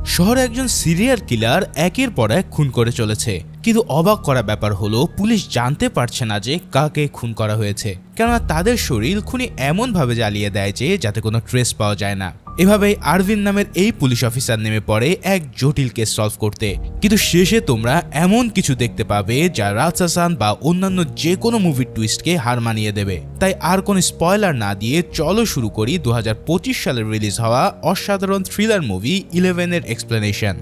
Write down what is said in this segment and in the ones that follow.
শহরে একজন serial killer একের পর এক খুন করে চলেছে, কিন্তু অবাক করা ব্যাপার হলো পুলিশ জানতে পারছে না যে কাকে খুন করা হয়েছে, কেননা তাদের শরীর খুনি এমন ভাবে জ্বালিয়ে দেয় যে যাতে কোনো ট্রেস পাওয়া যায় না। এভাবেই আরভিন নামের এই পুলিশ অফিসার নেমে পড়ে এক জটিল কেস সলভ করতে, কিন্তু শেষে তোমরা এমন কিছু দেখতে পাবে যা রাতসাসান বা অন্যান্য যে কোনো মুভির টুইস্টকে হার মানিয়ে দেবে। তাই আর কোনো স্পয়লার না দিয়ে চলো শুরু করি 2025 সালে রিলিজ হওয়া অসাধারণ থ্রিলার মুভি 11 এর এক্সপ্লেনেশন।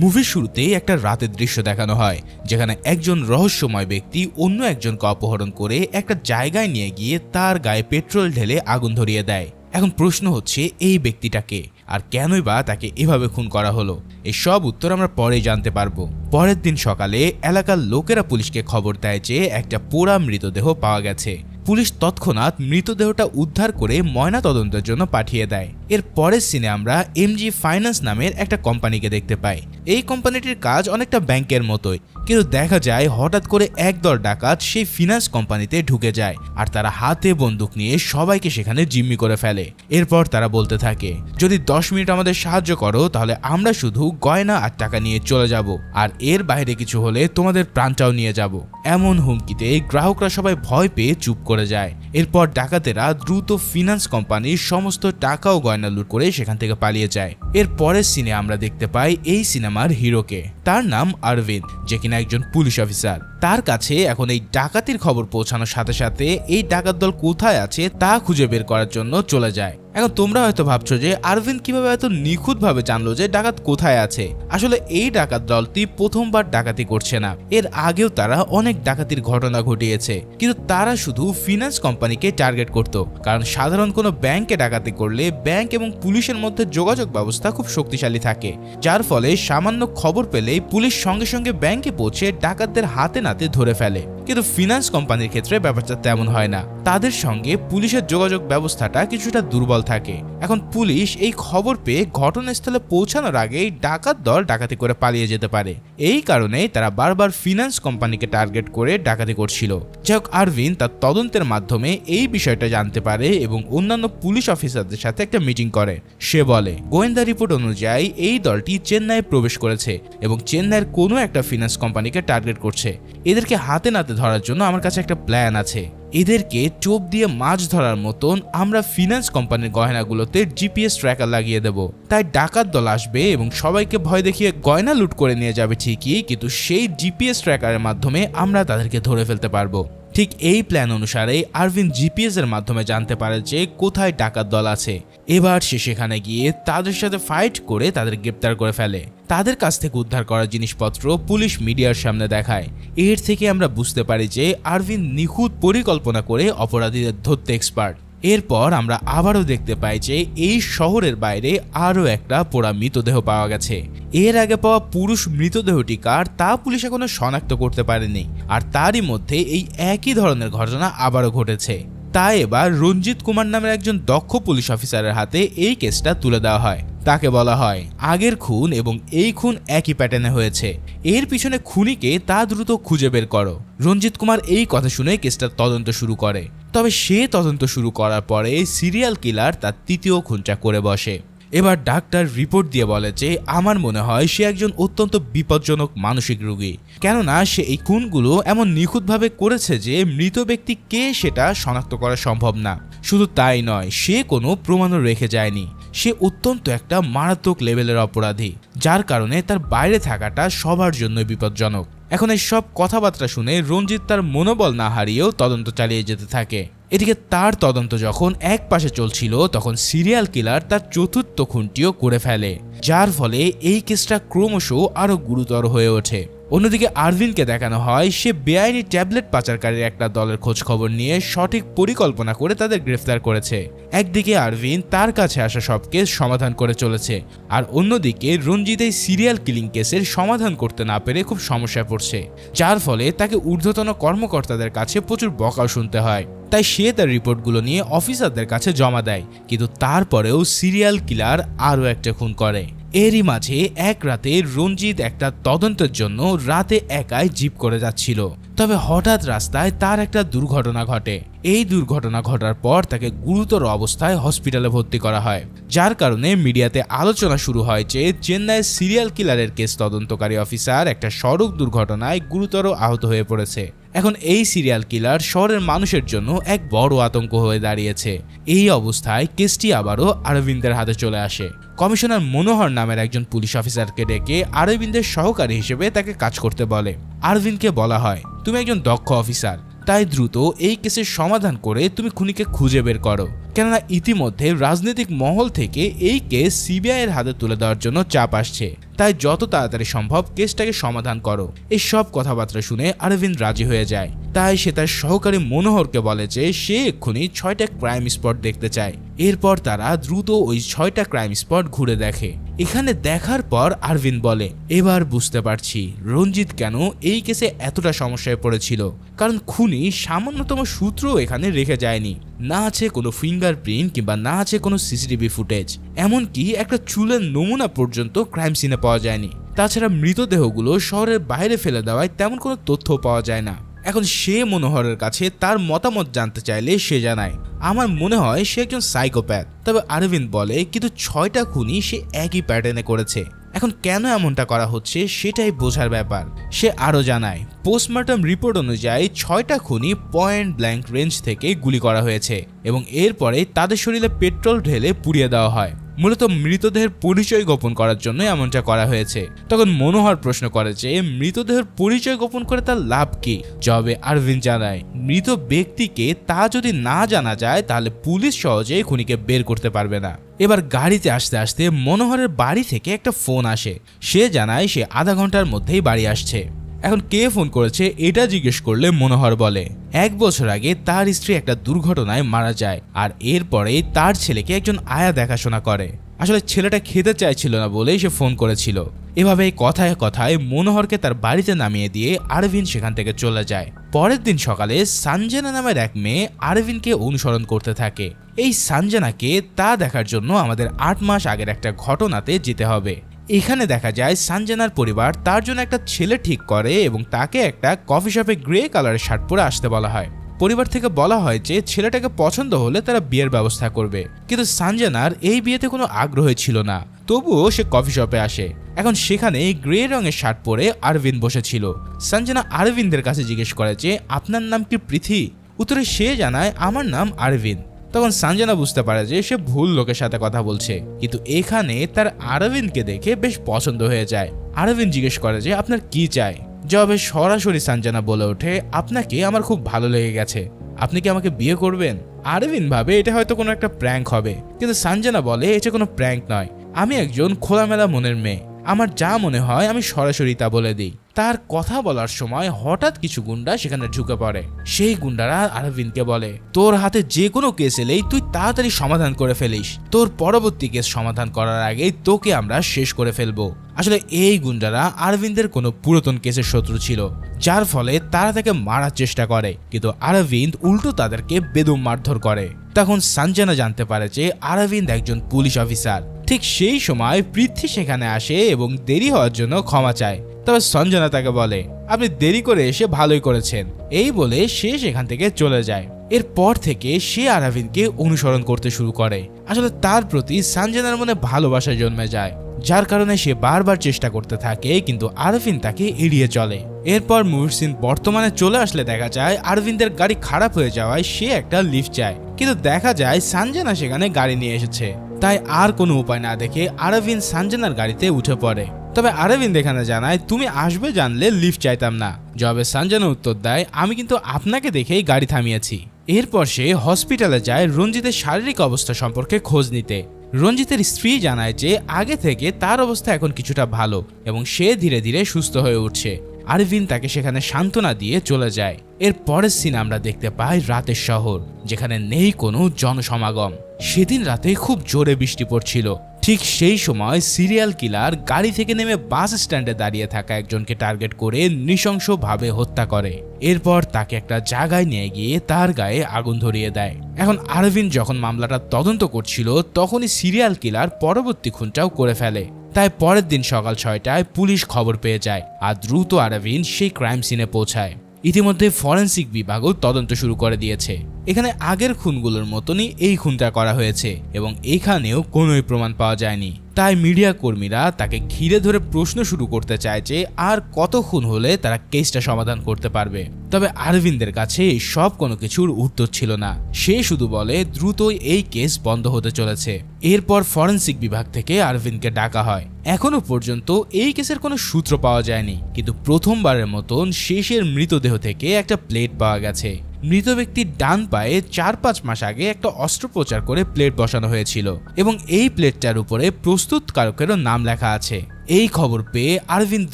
মুভির শুরুতেই একটা রাতের দৃশ্য দেখানো হয়, যেখানে একজন রহস্যময় ব্যক্তি অন্য একজনকে অপহরণ করে একটা জায়গায় নিয়ে গিয়ে তার গায়ে পেট্রোল ঢেলে আগুন ধরিয়ে দেয়। এখন প্রশ্ন হচ্ছে এই ব্যক্তিটাকে, আর কেনই বা তাকে এভাবে খুন করা হলো? এই সব উত্তর আমরা পরে জানতে পারবো। পরের দিন সকালে এলাকার লোকেরা পুলিশকে খবর দেয় যে একটা পোড়া মৃতদেহ পাওয়া গেছে। পুলিশ তৎক্ষণাৎ মৃতদেহটা উদ্ধার করে ময়না তদন্তের জন্য পাঠিয়ে দেয়। এর পরের সিনে আমরা এমজি ফাইন্যান্স নামের একটা কোম্পানিকে দেখতে পাই। এই কোম্পানিটির কাজ অনেকটা ব্যাংকের মতোই, কিন্তু দেখা যায় হঠাৎ করে একদল ডাকাত সেই ফিনান্স কোম্পানিতে ঢুকে যায়, আর তারা হাতে বন্দুক নিয়ে সবাইকে সেখানে জিম্মি করে ফেলে। এরপর তারা বলতে থাকে, যদি 10 মিনিট আমাদের সাহায্য করো তাহলে আমরা শুধু গয়না আর টাকা নিয়ে চলে যাব, আর এর বাইরে কিছু হলে তোমাদের প্রাণটাও নিয়ে যাব। এমন হুমকিতে গ্রাহকরা সবাই ভয় পেয়ে চুপ করে যায়। এরপর ডাকাতেরা দ্রুত ফিনান্স কোম্পানির সমস্ত টাকা ও গয়না লুট করে সেখান থেকে পালিয়ে যায়। এর পরের সিনে আমরা দেখতে পাই এই সিনেমার হিরোকে। তার নাম আরভিন, যে কিনা একজন পুলিশ অফিসার। তার কাছে এখন এই ডাকাতির খবর পৌঁছানোর সাথে সাথে এই ডাকাত দল কোথায় আছে তা খুঁজে বের করার জন্য চলে যায়। এখন তোমরা হয়তো ভাবছো যে আরভিন কিভাবে এত নিখুঁতভাবে জানলো যে ডাকাত কোথায় আছে। আসলে এই ডাকাত দলটি প্রথমবার ডাকাতি করছে না, এর আগেও তারা অনেক ডাকাতির ঘটনা ঘটিয়েছে, কিন্তু তারা শুধু ফিনান্স কোম্পানিকে টার্গেট করত, কারণ সাধারণ কোনো ব্যাংকে ডাকাতি করলে ব্যাংক এবং পুলিশের মধ্যে যোগাযোগ ব্যবস্থা খুব শক্তিশালী থাকে, যার ফলে সামান্য খবর পেলেই পুলিশ সঙ্গে সঙ্গে ব্যাংকে পৌঁছে ডাকাতদের হাতে নাতে ধরে ফেলে। কিন্তু ফিনান্স কোম্পানির ক্ষেত্রে ব্যাপারটা তেমন হয় না, তাদের সঙ্গে পুলিশের যোগাযোগ ব্যবস্থাটা কিছুটা দুর্বল থাকে। এখন পুলিশ এই খবর পেয়ে ঘটনাস্থলে পৌঁছানোর আগেই ডাকাত দল ডাকাতি করে পালিয়ে যেতে পারে। এই কারণেই তারা বারবার ফিনান্স কোম্পানিকে টার্গেট করে ডাকাতি করছিল। যাই হোক, আরভিন তার তদন্তের মাধ্যমে এই বিষয়টা জানতে পারে এবং অন্যান্য পুলিশ অফিসারদের সাথে একটা মিটিং করে। সে বলে, গোয়েন্দা রিপোর্ট অনুযায়ী এই দলটি চেন্নাইয়ে প্রবেশ করেছে এবং চেন্নাইয়ের কোনো একটা ফিনান্স কোম্পানিকে টার্গেট করছে। এদেরকে হাতে নাতে ধরার জন্য আমার কাছে একটা প্ল্যান আছে। এদেরকে টোপ দিয়ে মাছ ধরার মতন আমরা ফিনান্স কোম্পানির গয়নাগুলোতে জিপিএস ট্র্যাকার লাগিয়ে দেব। তাই ডাকাত দল আসবে এবং সবাইকে ভয় দেখিয়ে গয়না লুট করে নিয়ে যাবে ঠিকই, কিন্তু সেই জিপিএস ট্র্যাকারের মাধ্যমে আমরা তাদেরকে ধরে ফেলতে পারবো। ঠিক এই প্ল্যান অনুসারে আরভিন জিপিএস এর মাধ্যমে জানতে পারে যে কোথায় ডাকাত দল আছে। এবার সে সেখানে গিয়ে তাদের সাথে ফাইট করে তাদের গ্রেপ্তার করে ফেলে। তাদের কাছ থেকে উদ্ধার করা জিনিসপত্র পুলিশ মিডিয়ার সামনে দেখায়। এর থেকে আমরা বুঝতে পারি যে আরভিন নিখুঁত পরিকল্পনা করে অপরাধীদের ধরতে এক্সপার্ট। এরপর আমরা আবারও দেখতে পাই যে এই শহরের বাইরে আরও একটা পোড়া মৃতদেহ পাওয়া গেছে। এর আগে পাওয়া পুরুষ মৃতদেহটি কার তা পুলিশ এখনো শনাক্ত করতে পারেনি, আর তারই মধ্যে এই একই ধরনের ঘটনা আবারও ঘটেছে। তাই এবার রঞ্জিত কুমার নামের একজন দক্ষ পুলিশ অফিসারের হাতে এই কেসটা তুলে দেওয়া হয়। তাকে বলা হয়, আগের খুন এবং এই খুন একই প্যাটার্নে হয়েছে, এর পিছনে খুনিকে তা দ্রুত খুঁজে বের করো। রঞ্জিত কুমার এই কথা শুনে কেসটার তদন্ত শুরু করে। তবে সে তদন্ত শুরু করার পরে সিরিয়াল কিলার তার তৃতীয় খুনটা করে বসে। এবার ডাক্তার রিপোর্ট দিয়ে বলে যে আমার মনে হয় সে একজন অত্যন্ত বিপজ্জনক মানসিক রোগী, কেননা সে এই খুনগুলো এমন নিখুঁতভাবে করেছে যে মৃত ব্যক্তি কে সেটা শনাক্ত করা সম্ভব না। শুধু তাই নয়, সে কোনো প্রমাণও রেখে যায়নি। সে অত্যন্ত একটা মারাত্মক লেভেলের অপরাধী, যার কারণে তার বাইরে থাকাটা সবার জন্য বিপজ্জনক। এখন এই সব কথাবার্তা শুনে রঞ্জিত তার মনোবল না হারিয়েও তদন্ত চালিয়ে যেতে থাকে। এদিকে তার তদন্ত যখন এক পাশে চলছিল, তখন সিরিয়াল কিলার তার চতুর্থ খুনটিও করে ফেলে, যার ফলে এই কেসটা ক্রমশ আরো গুরুতর হয়ে ওঠে। অন্যদিকে আরভিনকে দেখানো হয় সে বেআইনি ট্যাবলেট পাচারকারীর একটা দলের খোঁজ খবর নিয়ে সঠিক পরিকল্পনা করে তাদের গ্রেফতার করেছে। একদিকে আরভিন তার কাছে আসা সব কেস সমাধান করে চলেছে, আর অন্যদিকে রঞ্জিত এই সিরিয়াল কিলিং কেসের সমাধান করতে না পেরে খুব সমস্যায় পড়ছে, যার ফলে তাকে ঊর্ধ্বতন কর্মকর্তাদের কাছে প্রচুর বকাও শুনতে হয়। তাই সে তার রিপোর্টগুলো নিয়ে অফিসারদের কাছে জমা দেয়, কিন্তু তারপরেও সিরিয়াল কিলার আরও একটা খুন করে। এরই মাঝে এক রাতে রঞ্জিত একটা তদন্তের জন্য রাতে একাই জিপ করে যাচ্ছিল। তবে হঠাৎ রাস্তায় তার একটা দুর্ঘটনা ঘটে। এই দুর্ঘটনা ঘটার পর তাকে গুরুতর অবস্থায় হসপিটালে ভর্তি করা হয়, যার কারণে মিডিয়াতে আলোচনা শুরু হয় যে চেন্নাইয়ের সিরিয়াল কিলারের কেস তদন্তকারী অফিসার একটা সড়ক দুর্ঘটনায় গুরুতর আহত হয়ে পড়েছে। এখন এই সিরিয়াল কিলার শহরের মানুষের জন্য এক বড় আতঙ্ক হয়ে দাঁড়িয়েছে। এই অবস্থায় কেসটি আবারও অরবিন্দের হাতে চলে আসে। কমিশনার মনোহর নামের একজন পুলিশ অফিসারকে ডেকে অরবিন্দের সহকারী হিসেবে তাকে কাজ করতে বলে। অরবিন্দকে বলা হয়, তুমি একজন দক্ষ অফিসার, তাই দ্রুত এই কেসের সমাধান করে তুমি খুনিকে খুঁজে বের করো, কেননা ইতিমধ্যে রাজনৈতিক মহল থেকে এই কেস সিবিআই এর হাতে তুলে দেওয়ার জন্য চাপ আসছে, তাই যত তাড়াতাড়ি সম্ভব কেসটাকে সমাধান করো। এই সব কথাবার্তা শুনে অরবিন্দ রাজি হয়ে যায়। তাই সে তার সহকারী মনোহরকে বলে যে সে এক্ষুনি 6টা ক্রাইম স্পট দেখতে চায়। এরপর তারা দ্রুত ওই 6টা ক্রাইম স্পট ঘুরে দেখে। এখানে দেখার পর অরবিন্দ বলে, এবার বুঝতে পারছি রঞ্জিত কেন এই কেসে এতটা সমস্যায় পড়েছিল, কারণ খুনি সামান্যতম সূত্র এখানে রেখে যায়নি। না আছে কোনো ফিঙ্গারপ্রিন্ট কিংবা না আছে কোনো সিসিটিভি ফুটেজ, এমনকি একটা চুলের নমুনা পর্যন্ত ক্রাইম সিনে পাওয়া যায়নি। তাছাড়া মৃতদেহগুলো শহরের বাইরে ফেলে দেওয়ায় তেমন কোনো তথ্য পাওয়া যায় না। এখন সে মনোহরের কাছে তার মতামত জানতে চাইলে সে জানায়, আমার মনে হয় সে একজন সাইকোপ্যাথ। তবে অরবিন্দ বলে, কিন্তু 6টা খুনই সে একই প্যাটার্নে করেছে, এখন কেন এমনটা করা হচ্ছে সেটাই বোঝার ব্যাপার। সে আরো জানায়, পোস্টমর্টম রিপোর্ট অনুযায়ী 6টা খুনি পয়েন্ট ব্ল্যাঙ্ক রেঞ্জ থেকে গুলি করা হয়েছে এবং এরপরে তাদের শরীরে পেট্রোল ঢেলে পুড়িয়ে দেওয়া হয়, মূলত মৃতদেহের পরিচয় গোপন করার জন্য এমনটা করা হয়েছে। তখন মনোহর প্রশ্ন করে যে মৃতদেহের পরিচয় গোপন করে তার লাভ কি? জবাবে অরবিন্দ জানায়, মৃত ব্যক্তিকে তা যদি না জানা যায় তাহলে পুলিশ সহজে খুনিকে বের করতে পারবে না। এবার গাড়িতে আসতে আসতে মনোহরের বাড়ি থেকে একটা ফোন আসে। সে জানায় সে আধা ঘন্টার মধ্যেই বাড়ি আসছে। এখন কে ফোন করেছে এটা জিজ্ঞেস করলে মনোহর বলে, 1 বছর আগে তার স্ত্রী একটা দুর্ঘটনায় মারা যায়, আর এরপরে তার ছেলেকে একজন আয়া দেখাশোনা করে। আসলে ছেলেটা খেতে চাইছিল না বলেই সে ফোন করেছিল। এভাবে কথায় কথায় মনোহরকে তার বাড়িতে নামিয়ে দিয়ে অরবিন্দ সেখান থেকে চলে যায়। পরের দিন সকালে সঞ্জনা নামের এক মেয়ে অরবিন্দকে অনুসরণ করতে থাকে। এই সঞ্জনাকে তা দেখার জন্য আমাদের 8 মাস আগের একটা ঘটনাতে যেতে হবে। এখানে দেখা যায় সঞ্জনার পরিবার তার জন্য একটা ছেলে ঠিক করে এবং তাকে একটা কফি শপে গ্রে কালারের শার্ট পরে আসতে বলা হয়। পরিবার থেকে বলা হয় যে ছেলেটাকে পছন্দ হলে তারা বিয়ের ব্যবস্থা করবে, কিন্তু সঞ্জনার এই বিয়েতে কোনো আগ্রহ ছিল না। তবুও সে কফি শপে আসে। এখন সেখানে গ্রে রঙের শার্ট পরে অরবিন্দ বসেছিল। সঞ্জনা অরবিন্দের কাছে জিজ্ঞেস করে যে আপনার নাম কি পৃথি? উত্তরে সে জানায়, আমার নাম অরবিন্দ। তখন সঞ্জনা বুঝতে পারে যে সে ভুল লোকের সাথে কথা বলছে, কিন্তু এখানে তার অরবিন্দকে দেখে বেশ পছন্দ হয়ে যায়। অরবিন্দ জিজ্ঞেস করে যে আপনার কি চাই? জবাবে সরাসরি সঞ্জনা বলে ওঠে, আপনাকে আমার খুব ভালো লেগে গেছে, আপনি কি আমাকে বিয়ে করবেন? অরবিন্দ ভাবে এটা হয়তো কোনো একটা প্র্যাঙ্ক হবে, কিন্তু সঞ্জনা বলে এটা কোনো প্র্যাঙ্ক নয়, আমি একজন খোলামেলা মনের মেয়ে, আমার যা মনে হয় আমি সরাসরি তা বলে দিই। তার কথা বলার সময় হঠাৎ কিছু গুন্ডা সেখানে ঢুকে পড়ে। সেই গুন্ডারা অরবিন্দকে বলে, তোর হাতে যে কোনো কেস এলেই তুই তাড়াতাড়ি সমাধান করে ফেলিস, তোর পরবর্তী কেস সমাধান করার আগেই তোকে আমরা শেষ করে ফেলবো। আসলে এই গুন্ডারা অরবিন্দের কোনো পুরাতন কেসের শত্রু ছিল, যার ফলে তারা তাকে মারার চেষ্টা করে, কিন্তু অরবিন্দ উল্টো তাদেরকে বেদম মারধর করে। তখন সঞ্জনা জানতে পারে যে অরবিন্দ একজন পুলিশ অফিসার। ঠিক সেই সময় পৃথ্বী সেখানে আসে এবং দেরি হওয়ার জন্য ক্ষমা চায়। তবে সঞ্জনা তাকে বলে, আপনি দেরি করে এসে ভালোই করেছেন, এই বলে সে সেখান থেকে চলে যায়। এরপর থেকে সে অরবিন্দকে অনুসরণ করতে শুরু করে। আসলে তার প্রতি সঞ্জনার মনে ভালোবাসা জন্মে যায়, যার কারণে সে বারবার চেষ্টা করতে থাকে, কিন্তু অরবিন্দ তাকে এড়িয়ে চলে। এরপর মুভির সিন বর্তমানে চলে আসলে দেখা যায় অরবিন্দের গাড়ি খারাপ হয়ে যাওয়ায় সে একটা লিফট চায়, কিন্তু দেখা যায় সঞ্জনা সেখানে গাড়ি নিয়ে এসেছে। তাই আর কোনো উপায় না দেখে অরবিন্দ সঞ্জনার গাড়িতে উঠে পড়ে। তবে অরবিন্দ এখানে জানায়, তুমি আসবে জানলে লিফট চাইতাম না। জবাবে সঞ্জনা উত্তর দেয়, আমি কিন্তু আপনাকে দেখেই গাড়ি থামিয়েছি। এরপর সে হসপিটালে যায় রঞ্জিতের শারীরিক অবস্থা সম্পর্কে খোঁজ নিতে। রঞ্জিতের স্ত্রী জানায় যে আগে থেকে তার অবস্থা এখন কিছুটা ভালো এবং সে ধীরে ধীরে সুস্থ হয়ে উঠছে। অরবিন্দ তাকে সেখানে সান্ত্বনা দিয়ে চলে যায়। এর পরের সিন আমরা দেখতে পাই রাতের শহর, যেখানে নেই কোনো জনসমাগম। সেদিন রাতে খুব জোরে বৃষ্টি পড়ছিল। ঠিক সেই সময় সিরিয়াল কিলার গাড়ি থেকে নেমে বাস স্ট্যান্ডে দাঁড়িয়ে থাকা একজনকে টার্গেট করে নৃশংসভাবে হত্যা করে। এরপর তাকে একটা জায়গায় নিয়ে গিয়ে তার গায়ে আগুন ধরিয়ে দেয়। এখন অরবিন্দ যখন মামলাটা তদন্ত করছিল তখনই সিরিয়াল কিলার পরবর্তী খুনটাও করে ফেলে। তাই পরের দিন সকাল 6টায় পুলিশ খবর পেয়ে যায় আর দ্রুত আরভিন সেই ক্রাইম সিনে পৌঁছায়। ইতিমধ্যে ফরেন্সিক বিভাগও তদন্ত শুরু করে দিয়েছে। এখানে আগের খুনগুলোর মতনই এই খুনটা করা হয়েছে এবং এখানেও কোনোই প্রমাণ পাওয়া যায়নি। তাই মিডিয়া কর্মীরা তাকে ঘিরে ধরে প্রশ্ন শুরু করতে চায় যে আর কত খুন হলে তারা কেসটা সমাধান করতে পারবে। তবে আরভিন্দের কাছে এই সব কোনো কিছুর উত্তর ছিল না। সে শুধু বলে দ্রুতই এই কেস বন্ধ হতে চলেছে। এরপর ফরেন্সিক বিভাগ থেকে আরভিনকে ডাকা হয়। এখনো পর্যন্ত এই কেসের কোনো সূত্র পাওয়া যায়নি, কিন্তু প্রথমবারের মতন শেষের মৃতদেহ থেকে একটা প্লেট পাওয়া গেছে। মৃত ব্যক্তির ডান পায়ে 4-5 মাস আগে একটা অস্ত্রোপচার করে প্লেট বসানো হয়েছিল এবং এই প্লেটটার উপরে প্রস্তুতকারকেরও নাম লেখা আছে। এই খবর পেয়ে আরভিন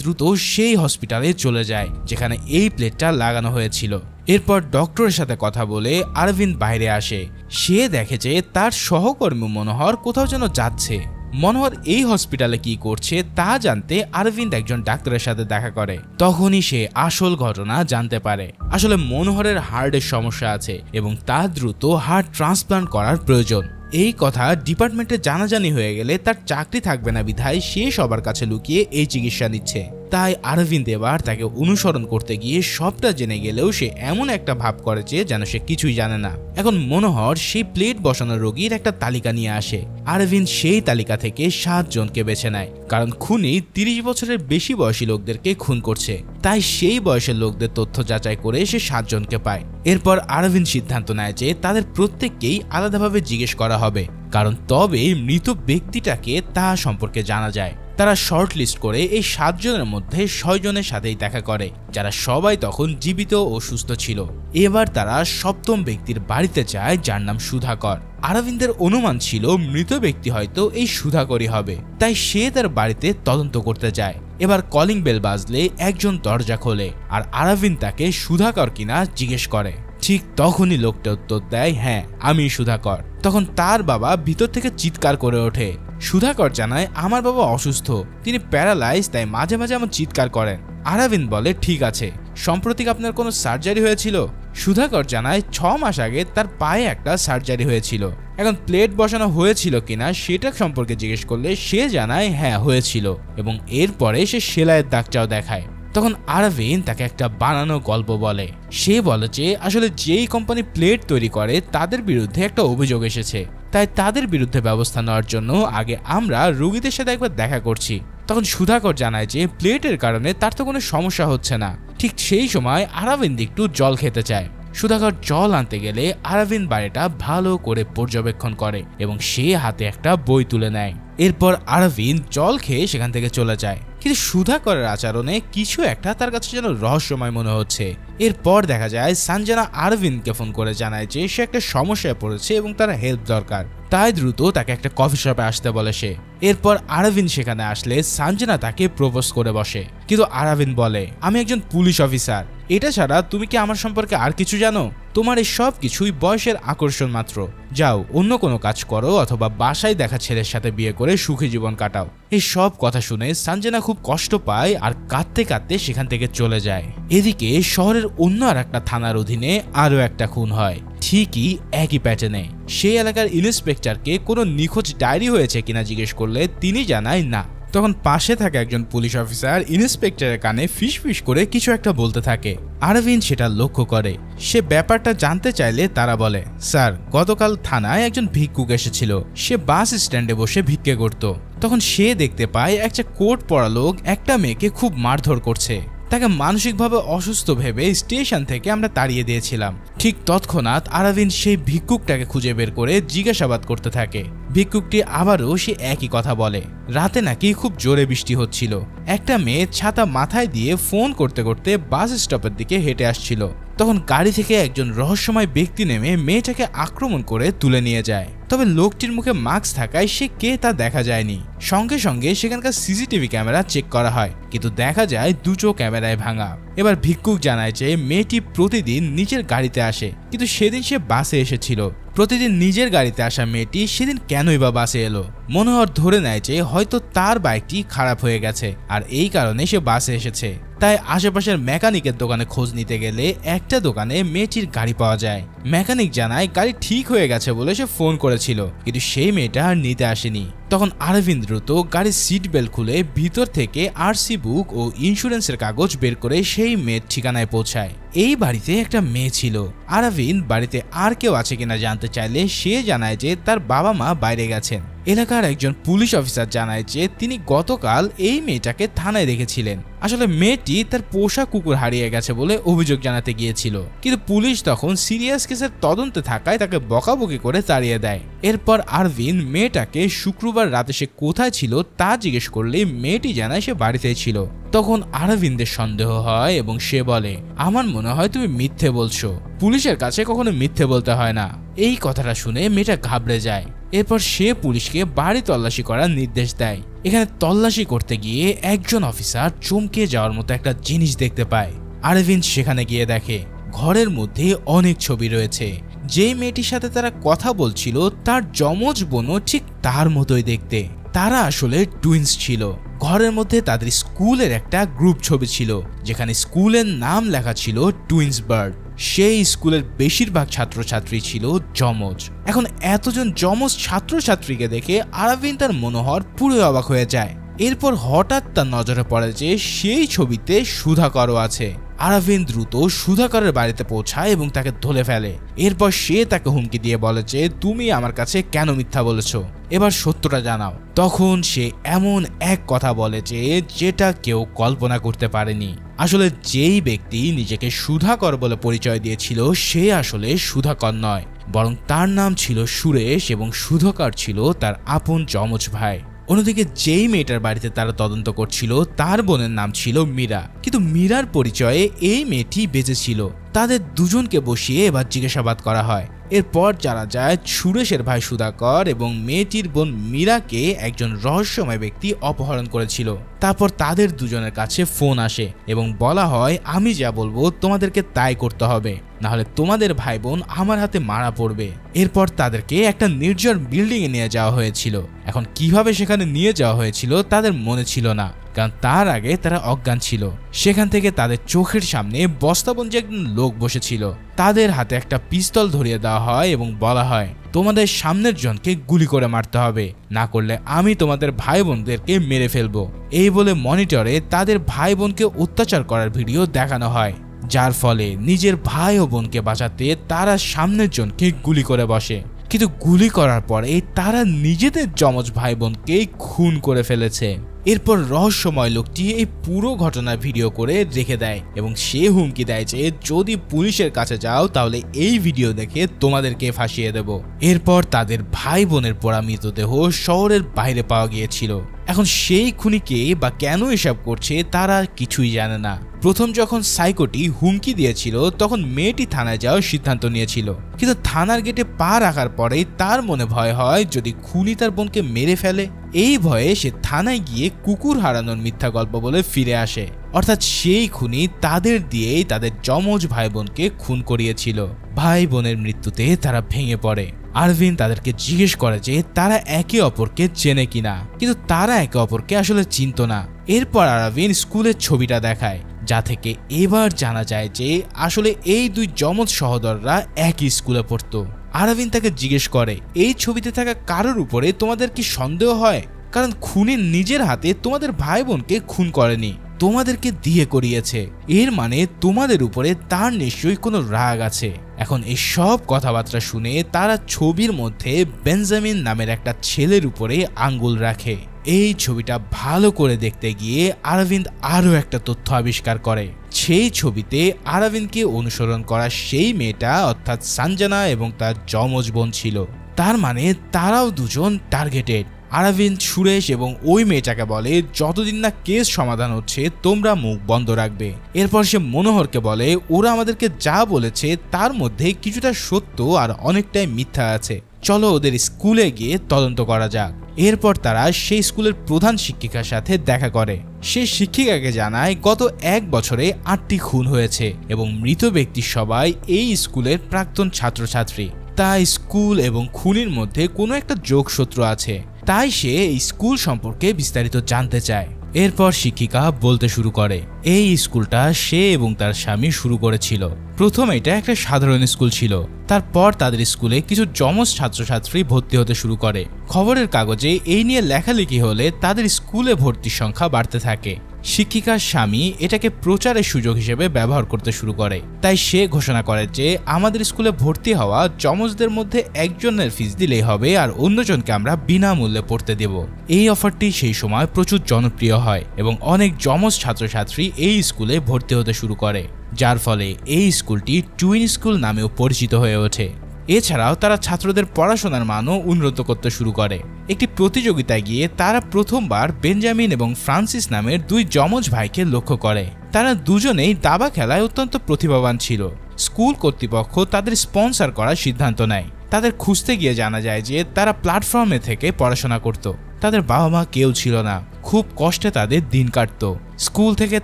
দ্রুত সেই হসপিটালে চলে যায় যেখানে এই প্লেটটা লাগানো হয়েছিল। এরপর ডক্টরের সাথে কথা বলে আরভিন বাইরে আসে। সে দেখে যে তার সহকর্মী মনোহর কোথাও যেন যাচ্ছে। মনোহর এই হসপিটালে কি করছে তা জানতে আরভিন্দ একজন ডাক্তারের সাথে দেখা করে। তখনই সে আসল ঘটনা জানতে পারে। আসলে মনোহরের হার্টের সমস্যা আছে এবং তার দ্রুত হার্ট ট্রান্সপ্লান্ট করার প্রয়োজন। এই কথা ডিপার্টমেন্টে জানাজানি হয়ে গেলে তার চাকরি থাকবে না বিধায় সে সবার কাছে লুকিয়ে এই চিকিৎসা নিচ্ছে। তাই আরভিন্দ এবার তাকে অনুসরণ করতে গিয়ে সবটা জেনে গেলেও সে এমন একটা ভাব করেছে যেন সে কিছুই জানে না। এখন মনোহর সেই প্লেট বসানো রোগীর একটা তালিকা নিয়ে আসে। আরভিন্দ সেই তালিকা থেকে 7 জনকে বেছে নেয়, কারণ খুনি 30 বছরের বেশি বয়সী লোকদেরকে খুন করছে। তাই সেই বয়সের লোকদের তথ্য যাচাই করে সে 7 জনকে পায়। এরপর আরভিন্দ সিদ্ধান্ত নেয় যে তাদের প্রত্যেককেই আলাদাভাবে জিজ্ঞেস করা হবে, কারণ তবে মৃত ব্যক্তিটাকে তা সম্পর্কে জানা যায়। তারা শর্ট লিস্ট করে এই 7 জনের মধ্যে 6 জনের সাথেই দেখা করে, যারা সবাই তখন জীবিত ও সুস্থ ছিল। এবার তারা 7ম ব্যক্তির বাড়িতে যায়, যার নাম সুধাকর। আরভিন্দের অনুমান ছিল মৃত ব্যক্তি হয়তো এই সুধাকরই হবে, তাই সে তার বাড়িতে তদন্ত করতে যায়। এবার কলিং বেল বাজলে একজন দরজা খোলে আর আরভিন্দ তাকে সুধাকর কিনা জিজ্ঞেস করে। ঠিক তখনই লোকটা উত্তর দেয়, হ্যাঁ আমি সুধাকর। তখন তার বাবা ভিতর থেকে চিৎকার করে ওঠে। সুধাকর জানায়, আমার বাবা অসুস্থ, তিনি প্যারালাইজ, তাই মাঝে মাঝে আমার চিৎকার করেন। আরভিন্দ বলে, ঠিক আছে, সম্প্রতি আপনার কোনো সার্জারি হয়েছিল? সুধাকর জানায় 6 মাস আগে তার পায়ে একটা সার্জারি হয়েছিল। এখন প্লেট বসানো হয়েছিল কিনা সেটা সম্পর্কে জিজ্ঞেস করলে সে জানায় হ্যাঁ হয়েছিল এবং এরপরে সে সেলাইয়ের দাগটাও দেখায়। তখন আরভিন্দ তাকে একটা বানানো গল্প বলে। সে বলে যে আসলে যেই কোম্পানি প্লেট তৈরি করে তাদের বিরুদ্ধে একটা অভিযোগ এসেছে, তাই তাদের বিরুদ্ধে ব্যবস্থা নেওয়ার জন্য আগে আমরা রোগীদের সাথে একবার দেখা করছি। তখন সুধাকর জানায় যে প্লেটের কারণে তার তো কোনো সমস্যা হচ্ছে না। ঠিক সেই সময় আরভিন্দ একটু জল খেতে চায়। সুধাকর জল আনতে গেলে আরভিন্দ বাড়িটা ভালো করে পর্যবেক্ষণ করে এবং সে হাতে একটা বই তুলে নেয়। এরপর আরভিন্দ জল খেয়ে সেখান থেকে চলে যায়, কিন্তু সুধাকরের আচরণে কিছু একটা তার কাছে যেন রহস্যময় মনে হচ্ছে। এরপর দেখা যায় সঞ্জনা আরভিন্দকে ফোন করে জানায় যে সে একটা সমস্যায় পড়েছে এবং তার হেল্প দরকার। তাই দ্রুত তাকে একটা কফি শপে আসতে বলে সে। এরপর আরভিন্দ সেখানে আসলে সঞ্জনা তাকে প্রপোজ করে বসে, কিন্তু আরভিন্দ বলে, আমি একজন পুলিশ অফিসার, এটা ছাড়া তুমি কি আমার সম্পর্কে আর কিছু জানো? তোমার এই সব কিছুই বয়সের আকর্ষণ মাত্র। যাও অন্য কোনো কাজ করো অথবা বাসায় দেখা ছেলের সাথে বিয়ে করে সুখী জীবন কাটাও। এই সব কথা শুনে সঞ্জনা খুব কষ্ট পায় আর কাঁদতে কাঁদতে সেখান থেকে চলে যায়। এদিকে শহরের অন্য আর একটা থানার অধীনে আরো একটা খুন হয়, ঠিকই একই প্যাটার্নে। সেই এলাকার ইন্সপেক্টরকে কোনো নিখোঁজ ডায়েরি হয়েছে কিনা জিজ্ঞেস করলে তিনি জানায় না। তখন পাশে থাকা একজন পুলিশ অফিসার ইন্সপেক্টরের কানে ফিসফিস করে কিছু একটা বলতে থাকে। আরভিন্দ সেটা লক্ষ্য করে। সে ব্যাপারটা জানতে চাইলে তারা বলে, স্যার গতকাল থানায় একজন ভিক্ষুক এসেছিল, সে বাস স্ট্যান্ডে বসে ভিক্ষে করত। তখন সে দেখতে পায় একটা কোট পরা লোক একটা মেয়েকে খুব মারধর করছে। তাকে মানসিকভাবে অসুস্থ ভেবে স্টেশন থেকে আমরা তাড়িয়ে দিয়েছিলাম। ঠিক তৎক্ষণাৎ আরভিন্দ সেই ভিক্ষুকটাকে খুঁজে বের করে জিজ্ঞাসাবাদ করতে থাকে। ভিক্ষুকটি আবারও সে একই কথা বলে। রাতে নাকি খুব জোরে বৃষ্টি হচ্ছিল। একটা মেয়ে ছাতা মাথায় দিয়ে ফোন করতে করতে বাস স্টপের দিকে হেঁটে আসছিল। তখন গাড়ি থেকে একজন রহস্যময় ব্যক্তি নেমে মেয়েটাকে আক্রমণ করে তুলে নিয়ে যায়। তবে লোকটির মুখে মাস্ক থাকায় সে কে তা দেখা যায়নি। সঙ্গে সঙ্গে সেখানকার সিসিটিভি ক্যামেরা চেক করা হয়, কিন্তু দেখা যায় দুটো ক্যামেরায় ভাঙা। এবার ভিক্ষুক জানায় যে মেয়েটি প্রতিদিন নিজের গাড়িতে আসে, কিন্তু সেদিন সে বাসে এসেছিল। প্রতিদিন নিজের গাড়িতে আসা মেয়েটি সেদিন কেনই বা বাসে এলো? মনোহর ধরে নেয় যে হয়তো তার বাইকটি খারাপ হয়ে গেছে আর এই কারণে সে বাসে এসেছে। তাই আশেপাশের মেকানিকের দোকানে খোঁজ নিতে গেলে একটা দোকানে মেয়েটির গাড়ি পাওয়া যায়। মেকানিক জানায় গাড়ি ঠিক হয়ে গেছে বলে সে ফোন করেছিল, কিন্তু সেই মেয়েটা আর নিতে আসেনি। তখন আরভিন্দ দ্রুত গাড়ির সিট বেল্ট খুলে ভিতর থেকে আরসি বুক ও ইন্স্যুরেন্সের কাগজ বের করে সেই মেয়ের ঠিকানায় পৌঁছায়। এই বাড়িতে একটা মেয়ে ছিল। আরভিন্দ বাড়িতে আর কেউ আছে কিনা জানতে চাইলে সে জানায় যে তার বাবা মা বাইরে গেছেন। এলাকার একজন পুলিশ অফিসার জানায় যে তিনি গতকাল এই মেয়েটাকে থানায় রেখেছিলেন। আসলে মেয়েটি তার পোষা কুকুর হারিয়ে গেছে বলে অভিযোগ জানাতে গিয়েছিল, কিন্তু পুলিশ তখন সিরিয়াস কেসের তদন্তে থাকায় তাকে বকাবকি করে তাড়িয়ে দেয়। এরপর আরভিন্দ মেয়েটাকে শুক্রবার রাতে সে কোথায় ছিল তা জিজ্ঞেস করলে মেয়েটি জানায় সে বাড়িতেই ছিল। তখন আরভিন্দের সন্দেহ হয় এবং সে বলে, আমার মনে হয় তুমি মিথ্যে বলছো, পুলিশের কাছে কখনো মিথ্যে বলতে হয় না। এই কথাটা শুনে মেয়েটা ঘাবড়ে যায়। এরপর সে পুলিশকে বাড়ি তল্লাশি করার নির্দেশ দেয়। এখানে তল্লাশি করতে গিয়ে একজন অফিসার চমকে যাওয়ার মতো একটা জিনিস দেখতে পায়। আরভিন্দ সেখানে গিয়ে দেখে ঘরের মধ্যে অনেক ছবি রয়েছে। যে মেয়েটির সাথে তারা কথা বলছিল তার যমজ বোনও ঠিক তার মতোই দেখতে। তারা আসলে টুইন্স ছিল। ঘরের মধ্যে তাদের স্কুলের একটা গ্রুপ ছবি ছিল যেখানে স্কুলের নাম লেখা ছিল টুইন্স বার্ড। সেই স্কুলের বেশিরভাগ ছাত্রছাত্রী ছিল যমজ। এখন এতজন যমজ ছাত্রছাত্রীকে দেখে আরভিন্দ তার মনোহর পুরো অবাক হয়ে যায়। এরপর হঠাৎ তার নজরে পড়ে যে সেই ছবিতে সুধাকরও আছে। আরভিন্দ দ্রুত সুধাকরের বাড়িতে পৌঁছায় এবং তাকে ধরে ফেলে। এরপর সে তাকে হুমকি দিয়ে বলে যে তুমি আমার কাছে কেন মিথ্যা বলেছো, এবার সত্যটা জানাও। তখন সে এমন এক কথা বলে যে যেটা কেউ কল্পনা করতে পারেনি। আসলে যেই ব্যক্তি নিজেকে সুধাকর বলে পরিচয় দিয়েছিল সে আসলে সুধাকর নয়, বরং তার নাম ছিল সুরেশ এবং সুধাকর ছিল তার আপন যমজ ভাই। অন্যদিকে যেই মেয়েটার বাড়িতে তারা তদন্ত করছিল তার বোনের নাম ছিল মীরা, কিন্তু মীরার পরিচয়ে এই মেয়েটি বেঁচে ছিল। তাদের দুজনকে বসিয়ে এবার জিজ্ঞাসাবাদ করা হয়। এরপর জানা যায় সুরেশের ভাই সুধাকর এবং মেয়েটির বোন মীরাকে একজন রহস্যময় ব্যক্তি অপহরণ করেছিল। তারপর তাদের দুজনের কাছে ফোন আসে এবং বলা হয় আমি যা বলবো তোমাদেরকে তাই করতে হবে, নাহলে তোমাদের ভাই বোন আমার হাতে মারা পড়বে। এরপর তাদেরকে একটা নির্জন বিল্ডিং এ নিয়ে যাওয়া হয়েছিল। এখন কিভাবে সেখানে নিয়ে যাওয়া হয়েছিল তাদের মনে ছিল না, কারণ তার আগে তারা অজ্ঞান ছিল। সেখান থেকে তাদের চোখের সামনে বস্তাবন্দি একজন লোক বসেছিল। তাদের হাতে একটা পিস্তল ধরিয়ে দেওয়া হয় এবং বলা হয় তোমাদের সামনের জনকে গুলি করে মারতে হবে, না করলে আমি তোমাদের ভাই বোনদেরকে মেরে ফেলবো। এই বলে মনিটরে তাদের ভাই বোনকে অত্যাচার করার ভিডিও দেখানো হয়, যার ফলে নিজের ভাই ও বোনকে বাঁচাতে তারা সামনের জনকে গুলি করে বসে। কিন্তু গুলি করার পরে তারা নিজেদের যমজ ভাই বোনকে খুন করে ফেলেছে। এরপর রহস্যময় লোকটি এই পুরো ঘটনা ভিডিও করে রেখে দেয় এবং সে হুমকি দেয় যে যদি পুলিশের কাছে যাও তাহলে এই ভিডিও দেখে তোমাদেরকে ফাঁসিয়ে দেব। এরপর তাদের ভাই বোনের পোড়া মৃতদেহ শহরের বাইরে পাওয়া গিয়েছিল। এখন সেই খুনিকে বা কেন এসব করছে তারা কিছুই জানে না। প্রথম যখন সাইকোটি হুমকি দিয়েছিল তখন মেয়েটি থানায় যাওয়ার সিদ্ধান্ত নিয়েছিল, কিন্তু থানার গেটে পা রাখার পরেই তার মনে ভয় হয় যদি খুনি তার বোনকে মেরে ফেলে। এই ভয়ে সে থানায় গিয়ে কুকুর হারানোর মিথ্যা গল্প বলে ফিরে আসে। অর্থাৎ সেই খুনি তাদের দিয়েই তাদের যমজ ভাই বোনকে খুন করিয়েছিল। ভাই বোনের মৃত্যুতে তারা ভেঙে পড়ে। আরভিন্দ তাদেরকে জিজ্ঞেস করে যে তারা একে অপরকে চেনে কিনা, কিন্তু তারা একে অপরকে আসলে চিনত না। এরপর আরভিন্দ স্কুলের ছবিটা দেখায়, যা থেকে এবার জানা যায় যে আসলে এই দুই যমজ সহোদররা একই স্কুলে পড়তো। আরভিন্দ তাকে জিজ্ঞেস করে এই ছবিতে থাকা কারোর উপরে তোমাদের কি সন্দেহ হয়, কারণ খুনি নিজের হাতে তোমাদের ভাই বোনকে খুন করেনি, তোমাদেরকে দিয়ে করিয়েছে, এর মানে তোমাদের উপরে তার নিশ্চয়ই কোনো রাগ আছে। এখন এই সব কথাবার্তা শুনে তারা ছবির মধ্যে বেঞ্জামিন নামের একটা ছেলের উপরে আঙ্গুল রাখে। এই ছবিটা ভালো করে দেখতে গিয়ে আরভিন্দ আরো একটা তথ্য আবিষ্কার করে। সেই ছবিতে আরভিন্দকে অনুসরণ করা সেই মেয়েটা অর্থাৎ সঞ্জনা এবং তার যমজ বোন ছিল। তার মানে তারাও দুজন টার্গেটেড। আরভিন্দ সুরেশ এবং ওই মেয়েটাকে বলে যতদিন না কেস সমাধান হচ্ছে তোমরা মুখ বন্ধ রাখবে। এরপর সে মনোহরকে বলে ওরা আমাদেরকে যা বলেছে তার মধ্যে কিছুটা সত্য আর অনেকটাই মিথ্যা আছে, চলো ওদের স্কুলে গিয়ে তদন্ত করা যাক। এরপর তারা সেই স্কুলের প্রধান শিক্ষিকার সাথে দেখা করে। সেই শিক্ষিকাকে জানায় গত 1 বছরে 8টি খুন হয়েছে এবং মৃত ব্যক্তি সবাই এই স্কুলের প্রাক্তন ছাত্রছাত্রী। তাই স্কুল এবং খুনির মধ্যে কোনো একটা যোগসূত্র আছে, তাই সে এই স্কুল সম্পর্কে বিস্তারিত জানতে চায়। এরপর শিক্ষিকা বলতে শুরু করে, এই স্কুলটা সে এবং তার স্বামী শুরু করেছিল। প্রথম এটা একটা সাধারণ স্কুল ছিল, তারপর তাদের স্কুলে কিছু যমজ ছাত্রছাত্রী ভর্তি হতে শুরু করে। খবরের কাগজে এই নিয়ে লেখালেখি হলে তাদের স্কুলে ভর্তির সংখ্যা বাড়তে থাকে। শিক্ষিকার স্বামী এটাকে প্রচারের সুযোগ হিসেবে ব্যবহার করতে শুরু করে, তাই সে ঘোষণা করে যে আমাদের স্কুলে ভর্তি হওয়া যমজদের মধ্যে একজনের ফিস দিলেই হবে আর অন্যজনকে আমরা বিনামূল্যে পড়তে দেব। এই অফারটি সেই সময় প্রচুর জনপ্রিয় হয় এবং অনেক যমজ ছাত্রছাত্রী এই স্কুলে ভর্তি হতে শুরু করে, যার ফলে এই স্কুলটি টুইন স্কুল নামেও পরিচিত হয়ে ওঠে। এছাড়াও তারা ছাত্রদের পড়াশোনার মানও উন্নত করতে শুরু করে। একটি প্রতিযোগিতায় গিয়ে তারা প্রথমবার বেঞ্জামিন এবং ফ্রান্সিস নামের দুই যমজ ভাইকে লক্ষ্য করে। তারা দুজনেই দাবা খেলায় অত্যন্ত প্রতিভাবান ছিল। স্কুল কর্তৃপক্ষ তাদের স্পন্সর করার সিদ্ধান্ত নেয়। তাদের খুঁজতে গিয়ে জানা যায় যে তারা প্ল্যাটফর্মে থেকে পড়াশোনা করত। তাদের বাবা মা কেউ ছিল না, খুব কষ্টে তাদের দিন কাটত। স্কুল থেকে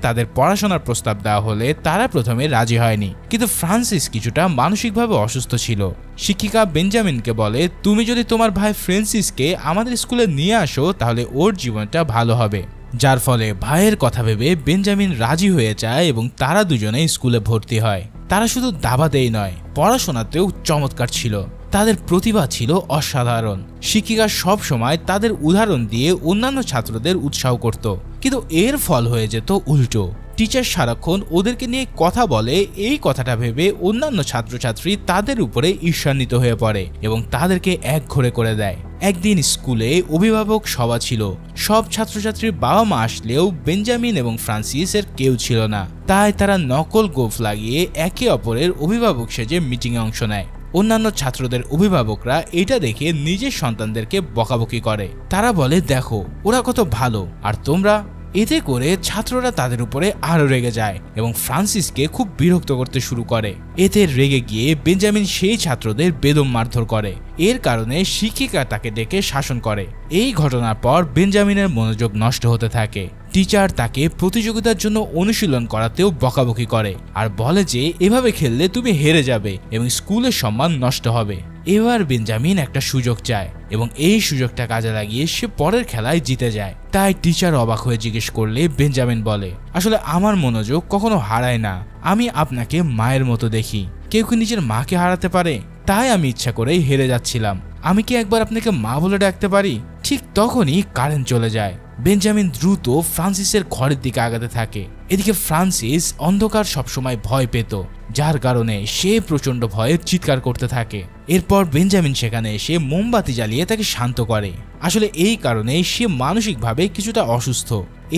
তাদের পড়াশোনার প্রস্তাব দেওয়া হলে তারা প্রথমে রাজি হয়নি, কিন্তু ফ্রান্সিস কিছুটা মানসিকভাবে অসুস্থ ছিল। শিক্ষিকা বেঞ্জামিনকে বলে, তুমি যদি তোমার ভাই ফ্রান্সিসকে আমাদের স্কুলে নিয়ে আসো তাহলে ওর জীবনটা ভালো হবে। যার ফলে ভাইয়ের কথা ভেবে বেঞ্জামিন রাজি হয়ে যায় এবং তারা দুজনে স্কুলে ভর্তি হয়। তারা শুধু দাবাতেই নয়, পড়াশোনাতেও চমৎকার ছিল। তাদের প্রতিভা ছিল অসাধারণ। শিক্ষিকা সব সময় তাদের উদাহরণ দিয়ে অন্যান্য ছাত্রদের উৎসাহ করত, কিন্তু এর ফল হয়ে যেত উল্টো। টিচার সারাক্ষণ ওদেরকে নিয়ে কথা বলে, এই কথাটা ভেবে অন্যান্য ছাত্রছাত্রী তাদের উপরে ঈর্ষান্বিত হয়ে পড়ে এবং তাদেরকে একঘরে করে দেয়। একদিন স্কুলে অভিভাবক সভা ছিল। সব ছাত্রছাত্রীর বাবা মা আসলেও বেঞ্জামিন এবং ফ্রান্সিসের কেউ ছিল না, তাই তারা নকল গোঁফ লাগিয়ে একে অপরের অভিভাবক সেজে মিটিংয়ে অংশ নেয়। অন্যান্য ছাত্রদের অভিভাবকরা এটা দেখে নিজের সন্তানদেরকে বকাবকি করে। তারা বলে, দেখো ওরা কত ভালো, আর তোমরা। এতে করে ছাত্ররা তাদের উপরে আরো রেগে যায় এবং ফ্রান্সিসকে খুব বিরক্ত করতে শুরু করে। এতে রেগে গিয়ে বেঞ্জামিন সেই ছাত্রদের বেদম মারধর করে। এর কারণে শিক্ষিকা তাকে ডেকে শাসন করে। এই ঘটনার পর বেঞ্জামিনের মনোযোগ নষ্ট হতে থাকে। টিচার তাকে প্রতিযোগিতার জন্য অনুশীলন করাতেও বকাবকি করে আর বলে যে এভাবে খেললে তুমি হেরে যাবে এবং স্কুলের সম্মান নষ্ট হবে। এবার বেঞ্জামিন একটা সুযোগ চায় এবং এই সুযোগটা কাজে লাগিয়ে সে পরের খেলায় জিতে যায়। তাই টিচার অবাক হয়ে জিজ্ঞেস করলে বেঞ্জামিন বলে, আসলে আমার মনোযোগ কখনো হারায় না, আমি আপনাকে মায়ের মতো দেখি। কেউ কি নিজের মাকে হারাতে পারে? তাই আমি ইচ্ছা করেই হেরে যাচ্ছিলাম। আমি কি একবার আপনাকে মা বলে ডাকতে পারি? ঠিক তখনই কারেন্ট চলে যায়। বেঞ্জামিন দ্রুত ফ্রান্সিসের ঘরের দিকে আগাতে থাকে। এদিকে ফ্রান্সিস অন্ধকার সবসময় ভয় পেত, যার কারণে সে প্রচন্ড ভয়ে চিৎকার করতে থাকে। এরপর বেঞ্জামিন সেখানে এসে মোমবাতি জ্বালিয়ে তাকে শান্ত করে। আসলে এই কারণে সে মানসিকভাবে কিছুটা অসুস্থ।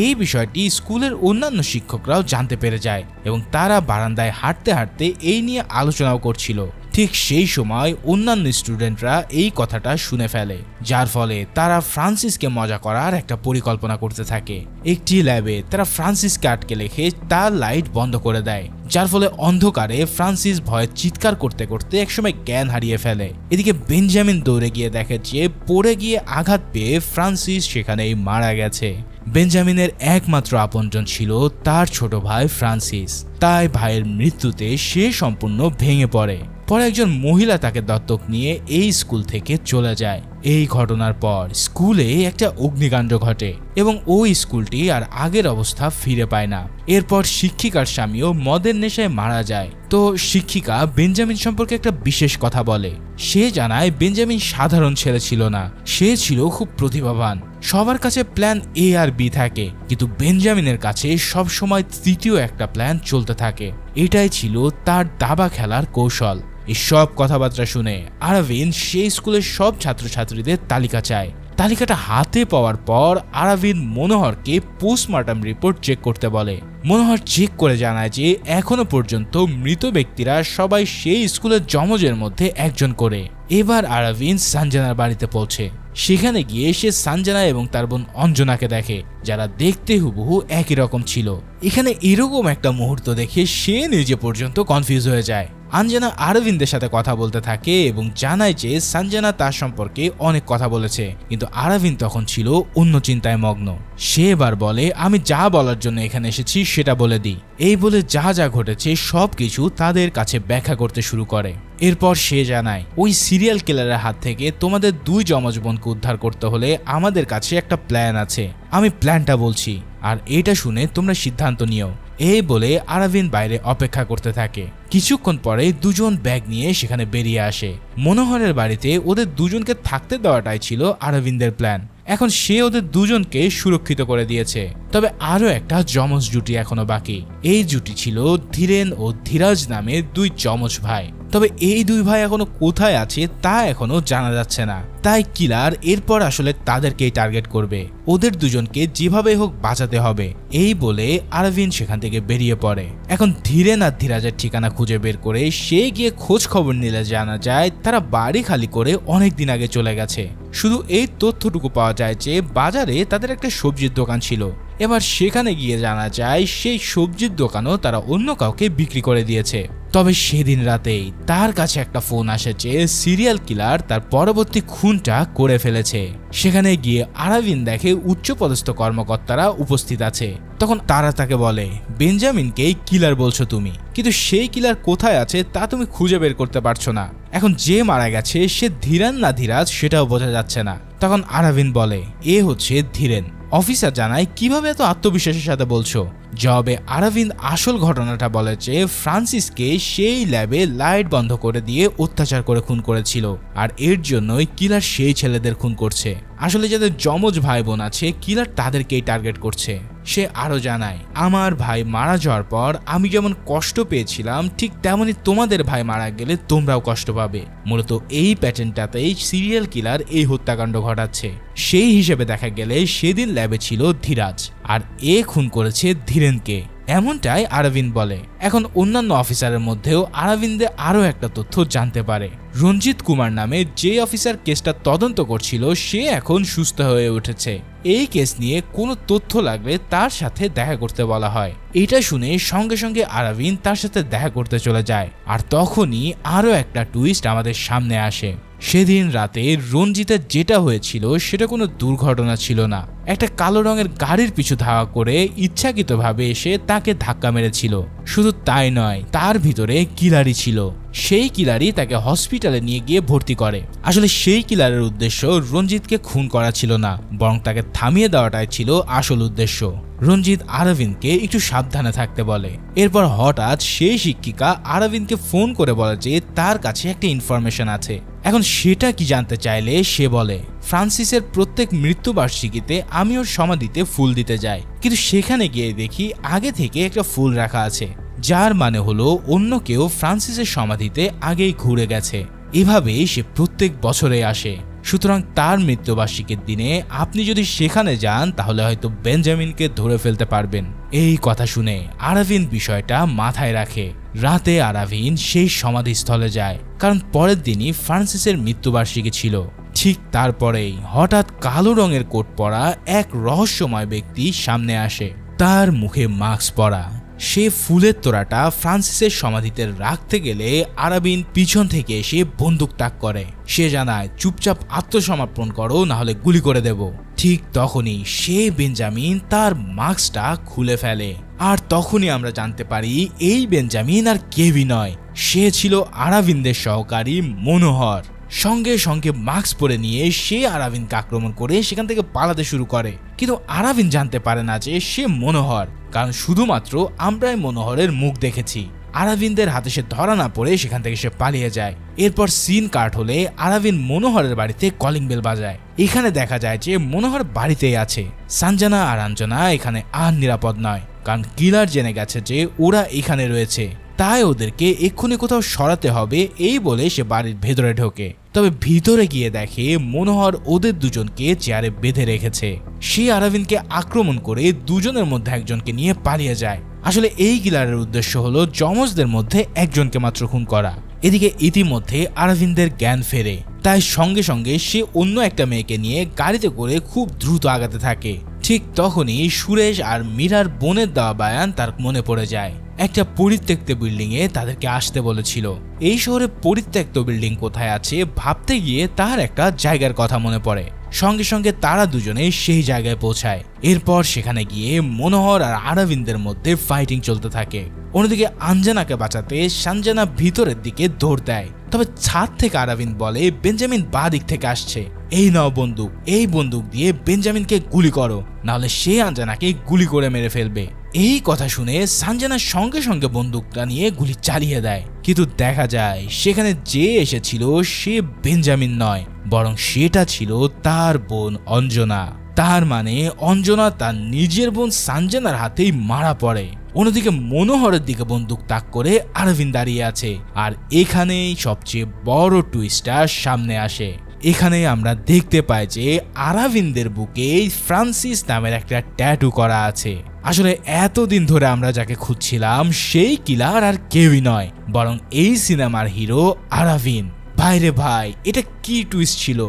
এই বিষয়টি স্কুলের অন্যান্য শিক্ষকরাও জানতে পেরে যায় এবং তারা বারান্দায় হাঁটতে হাঁটতে এই নিয়ে আলোচনাও করছিল। ঠিক সেই সময় অন্যান্য স্টুডেন্টরা এই কথাটা শুনে ফেলে, যার ফলে তারা ফ্রান্সিসকে মজা করার একটা পরিকল্পনা করতে থাকে। একটি ল্যাবে তারা ফ্রান্সিসকে আটকে রেখে তার লাইট বন্ধ করে দেয়, যার ফলে অন্ধকারে ফ্রান্সিস ভয়ে চিৎকার করতে করতে একসময় জ্ঞান হারিয়ে ফেলে। এদিকে বেঞ্জামিন দৌড়ে গিয়ে দেখে যে পড়ে গিয়ে আঘাত পেয়ে ফ্রান্সিস সেখানেই মারা গেছে। বেঞ্জামিনের একমাত্র আপনজন ছিল তার ছোট ভাই ফ্রান্সিস। তাই ভাইয়ের মৃত্যুতে সে সম্পূর্ণ ভেঙে পড়ে। পরে একজন মহিলা তাকে দত্তক নিয়ে এই স্কুল থেকে চলে যায়। এই ঘটনার পর স্কুলে একটা অগ্নিকাণ্ড ঘটে এবং ওই স্কুলটি আর আগের অবস্থা ফিরে পায় না। এরপর শিক্ষিকার স্বামীও মদের নেশায় মারা যায়। তো শিক্ষিকা বেঞ্জামিন সম্পর্কে একটা বিশেষ কথা বলে। সে জানায় বেঞ্জামিন সাধারণ ছেলে ছিল না, সে ছিল খুব প্রতিভাবান। সবার কাছে প্ল্যান এ আর বি থাকে, কিন্তু বেঞ্জামিনের কাছে সবসময় তৃতীয় একটা প্ল্যান চলতে থাকে। এটাই ছিল তার দাবা খেলার কৌশল। এই সব কথাবার্তা শুনে আরাভিন সেই স্কুলের সব ছাত্রছাত্রীদের তালিকা চায়। তালিকাটা হাতে পাওয়ার পর আরাভিন মনোহরকে পোস্টমর্টম রিপোর্ট চেক করতে বলে। মনোহর চেক করে জানায় যে এখনো পর্যন্ত মৃত ব্যক্তিরা সবাই সেই স্কুলের যমজের মধ্যে একজন করে। এবার আরাভিন সঞ্জনার বাড়িতে পৌঁছে। সেখানে গিয়ে সে সঞ্জনা এবং তার বোন অঞ্জনাকে দেখে, যারা দেখতে হুবহু একই রকম ছিল। এখানে এরকম একটা মুহূর্ত দেখে সে নিজে পর্যন্ত কনফিউজ হয়ে যায়। অঞ্জনা আরবিন্দের সাথে কথা বলতে থাকে এবং জানায় যে সঞ্জনা তার সম্পর্কে অনেক কথা বলেছে, কিন্তু আরবিন্দ তখন ছিল অন্য চিন্তায় মগ্ন। সে এবার বলে, আমি যা বলার জন্য এখানে এসেছি সেটা বলে দিই। এই বলে যা যা ঘটেছে সবকিছু তাদের কাছে ব্যাখ্যা করতে শুরু করে। এরপর সে জানায়, ওই সিরিয়াল কিলারের হাত থেকে তোমাদের দুই যমজ বোনকে উদ্ধার করতে হলে আমাদের কাছে একটা প্ল্যান আছে। আমি প্ল্যানটা বলছি। আর এটা শুনে তোমরা সিদ্ধান্ত নিও। এই বলে আরাভিন বাইরে অপেক্ষা করতে থাকে। কিছুক্ষণ পরে দুজন ব্যাগ নিয়ে সেখানে বেরিয়ে আসে। মনোহরের বাড়িতে ওদের দুজনকে থাকতে দেওয়াটাই ছিল আরাভিনদের প্ল্যান। এখন সে ওদের দুজনকে সুরক্ষিত করে দিয়েছে। তবে আরো একটা যমজ জুটি এখনো বাকি। এই জুটি ছিল ধীরেন ও ধীরাজ নামে দুই যমজ ভাই। তবে এই দুই ভাই এখনো কোথায় আছে তা এখনো জানা যাচ্ছে না। তাই কিলার এরপর আসলে তাদেরকেই টার্গেট করবে। ওদের দুজনকে যেভাবে হোক বাঁচাতে হবে। এই বলে আরাভিন সেখান থেকে বেরিয়ে পড়ে। এখন ধীরেন আর ধীরাজের ঠিকানা খুঁজে বের করে সে গিয়ে খোঁজ খবর নিলে জানা যায় তারা বাড়ি খালি করে অনেক দিন আগে চলে গেছে। শুধু এই তথ্যটুকু পাওয়া যায় যে বাজারে তাদের একটা সবজির দোকান ছিল। এবার সেখানে গিয়ে জানা যায় সেই সবজির দোকানও তারা অন্য কাউকে বিক্রি করে দিয়েছে। তবে সেদিন রাতেই তার কাছে একটা ফোন আসে যে সিরিয়াল কিলার তার পরবর্তী খুনটা করে ফেলেছে। সেখানে গিয়ে আরাভিন দেখে উচ্চপদস্থ কর্মকর্তারা উপস্থিত আছে। তখন তারা তাকে বলে, বেঞ্জামিনকে কিলার বলছো তুমি, কিন্তু সেই কিলার কোথায় আছে তা তুমি খুঁজে বের করতে পারছো না। এখন যে মারা গেছে সে ধীরান না ধীরাজ সেটাও বোঝা যাচ্ছে না। তখন আরাভিন বলে, এ হচ্ছে ধীরেন। অফিসার জানায়, কিভাবে এত আত্মবিশ্বাসের সাথে বলছো? জবাবে আরাভিন আসল ঘটনাটা বলে যে ফ্রান্সিসকে সেই ল্যাবে লাইট বন্ধ করে দিয়ে অত্যাচার করে খুন করেছিল। আর এর জন্যই কিলার সেই ছেলেদের খুন করছে। আসলে যাদের যমজ ভাই বোন আছে কিলার তাদেরকেই টার্গেট করছে। সে আরো জানায়, আমার ভাই মারা যাওয়ার পর আমি যেমন কষ্ট পেয়েছিলাম ঠিক তেমনি তোমাদের ভাই মারা গেলে তোমরাও কষ্ট পাবে। মূলত এই প্যাটার্নটাতেই সিরিয়াল কিলার এই হত্যাকাণ্ড ঘটাচ্ছে। সেই হিসেবে দেখা গেলে সেদিন ল্যাবে ছিল ধীরাজ, আর এ খুন করেছে ধীরেনকে, এমনটাই আরাভিন বলে। এখন অন্যান্য অফিসারের মধ্যেও আরাভিনদের আরো একটা তথ্য জানতে পারে। রঞ্জিত কুমার নামে যে অফিসার কেসটা তদন্ত করছিল সে এখন সুস্থ হয়ে উঠেছে। এই কেস নিয়ে কোনো তথ্য লাগলে তার সাথে দেখা করতে বলা হয়। এটা শুনে সঙ্গে সঙ্গে আরাভিন তার সাথে দেখা করতে চলে যায়। আর তখনই আরো একটা টুইস্ট আমাদের সামনে আসে। সেদিন রাতে রঞ্জিতের যেটা হয়েছিল সেটা কোনো দুর্ঘটনা ছিল না। একটা কালো রঙের গাড়ির পিছু ধাওয়া করে ইচ্ছাকৃতভাবে এসে তাকে ধাক্কা মেরেছিল। শুধু তাই নয়, তার ভিতরে কিলারি ছিল। সেই কিলারি তাকে হসপিটালে নিয়ে গিয়ে ভর্তি করে। আসলে সেই কিলারের উদ্দেশ্য রঞ্জিতকে খুন করা ছিল না, বরং তাকে থামিয়ে দেওয়াটাই ছিল আসল উদ্দেশ্য। রঞ্জিত আরাভিনকে একটু সাবধানে থাকতে বলে। এরপর হঠাৎ সেই শিক্ষিকা আরাভিনকে ফোন করে বলে যে তার কাছে একটা ইনফরমেশন আছে। এখন সেটা কি জানতে চাইলে সে বলে, ফ্রান্সিসের প্রত্যেক মৃত্যুবার্ষিকীতে আমি ওর সমাধিতে ফুল দিতে যাই, কিন্তু সেখানে গিয়ে দেখি আগে থেকে একটা ফুল রাখা আছে, যার মানে হলো অন্য কেউ ফ্রান্সিসের সমাধিতে আগেই ঘুরে গেছে। এভাবেই সে প্রত্যেক বছরে আসে। সুতরাং তার মৃত্যুবার্ষিকীর দিনে আপনি যদি সেখানে যান তাহলে হয়তো বেঞ্জামিনকে ধরে ফেলতে পারবেন। এই কথা শুনে আরাভিন বিষয়টা মাথায় রাখে। রাতে আরাভিন সেই সমাধিস্থলে যায়, কারণ পরের দিনই ফ্রান্সিসের মৃত্যুবার্ষিকী ছিল। ঠিক তারপরেই হঠাৎ কালো রঙের কোট পরা এক রহস্যময় ব্যক্তি সামনে আসে। তার মুখে মাস্ক পরা। সে ফুলের তোড়াটা ফ্রান্সিসের সমাধিতে রাখতে গেলে আরাভিন পিছন থেকে এসে বন্দুক তাক করে। সে জানায়, চুপচাপ আত্মসমর্পণ করো, না হলে গুলি করে দেব। ঠিক তখনই সে বেঞ্জামিন তার মাস্কটা খুলে ফেলে। আর তখনই আমরা জানতে পারি এই বেঞ্জামিন আর কেউই নয়, সে ছিল আরাভিনদের সহকারী মনোহর। সঙ্গে সঙ্গে মাস্ক পরে নিয়ে সে আরাভিনকে আক্রমণ করে সেখান থেকে পালাতে শুরু করে। কিন্তু আরাভিন জানতে পারে না যে সে মনোহর, কারণ শুধুমাত্র আমরাই মনোহরের মুখ দেখেছি। আরাভিনদের হাতে সে ধরা না পড়ে সেখান থেকে সে পালিয়ে যায়। এরপর সিন কাট হলে আরাভিন মনোহরের বাড়িতে কলিং বেল বাজায়। এখানে দেখা যায় যে মনোহর বাড়িতেই আছে। সঞ্জনা আর অঞ্জনা এখানে আর নিরাপদ নয়, কারণ কিলার জেনে গেছে যে ওরা এখানে রয়েছে। তাই ওদেরকে এক্ষুনি কোথাও সরাতে হবে এই বলে সে বাড়ির ভেতরে ঢোকে। তবে ভিতরে গিয়ে দেখে মনোহর ওদের দুজনকে চেয়ারে বেঁধে রেখেছে। সে আরাভিনকে আক্রমণ করে দুজনের মধ্যে একজনকে নিয়ে পালিয়ে যায়। আসলে এই কিলারের উদ্দেশ্য হলো যমজদের মধ্যে একজনকে মাত্র খুন করা। এদিকে ইতিমধ্যে আরাভিনদের জ্ঞান ফেরে, তাই সঙ্গে সঙ্গে সে অন্য একটা মেয়েকে নিয়ে গাড়িতে করে খুব দ্রুত আগাতে থাকে। ঠিক তখনই সুরেশ আর মীরার বোনের দেওয়া বায়ান তার মনে পড়ে যায়। একটা পরিত্যক্ত বিল্ডিং এ তাদেরকে আসতে বলেছিল। এই শহরে পরিত্যক্ত বিল্ডিং কোথায় আছে ভাবতে গিয়ে তার একটা জায়গার কথা মনে পড়ে। সঙ্গে সঙ্গে তারা দুজনে সেই জায়গায় পৌঁছায়। এরপর সেখানে গিয়ে মনোহর আর আরাভিনদের মধ্যে ফাইটিং চলতে থাকে। অন্যদিকে অঞ্জনাকে বাঁচাতে সঞ্জনা ভিতরের দিকে দৌড় দেয়, তবে ছাদ থেকে আরাবিন বলে বেঞ্জামিন বাঁ দিক থেকে আসছে, এই নাও বন্দুক, এই বন্দুক দিয়ে বেঞ্জামিনকে গুলি করো, নাহলে সে আঞ্জানাকে গুলি করে মেরে ফেলবে। এই কথা শুনে সানজানা সঙ্গে সঙ্গে বন্দুকটা নিয়ে গুলি চালিয়ে দেয়, কিন্তু দেখা যায় সেখানে যে এসেছিল সে বেঞ্জামিন নয়, বরং সেটা ছিল তার বোন অঞ্জনা। তার মানে অঞ্জনা তার নিজের বোন সানজানার হাতেই মারা পড়ে। অন্যদিকে মনোহরের দিকে বন্দুক তাক করে আরাবিন দাঁড়িয়ে আছে, আর এখানেই সবচেয়ে বড় টুইস্টটা সামনে আসে। এখানে আমরা দেখতে পাই যে আরাবিনদের বুকে ফ্রান্সিস নামের একটা ট্যাটু করা আছে। আসলে এতদিন ধরে আমরা যাকে খুঁজছিলাম সেই কিলার আর কেউই নয়, বরং এই সিনেমার হিরো আরাবিন। ভাইরে ভাই, এটা কি টুইস্ট ছিল!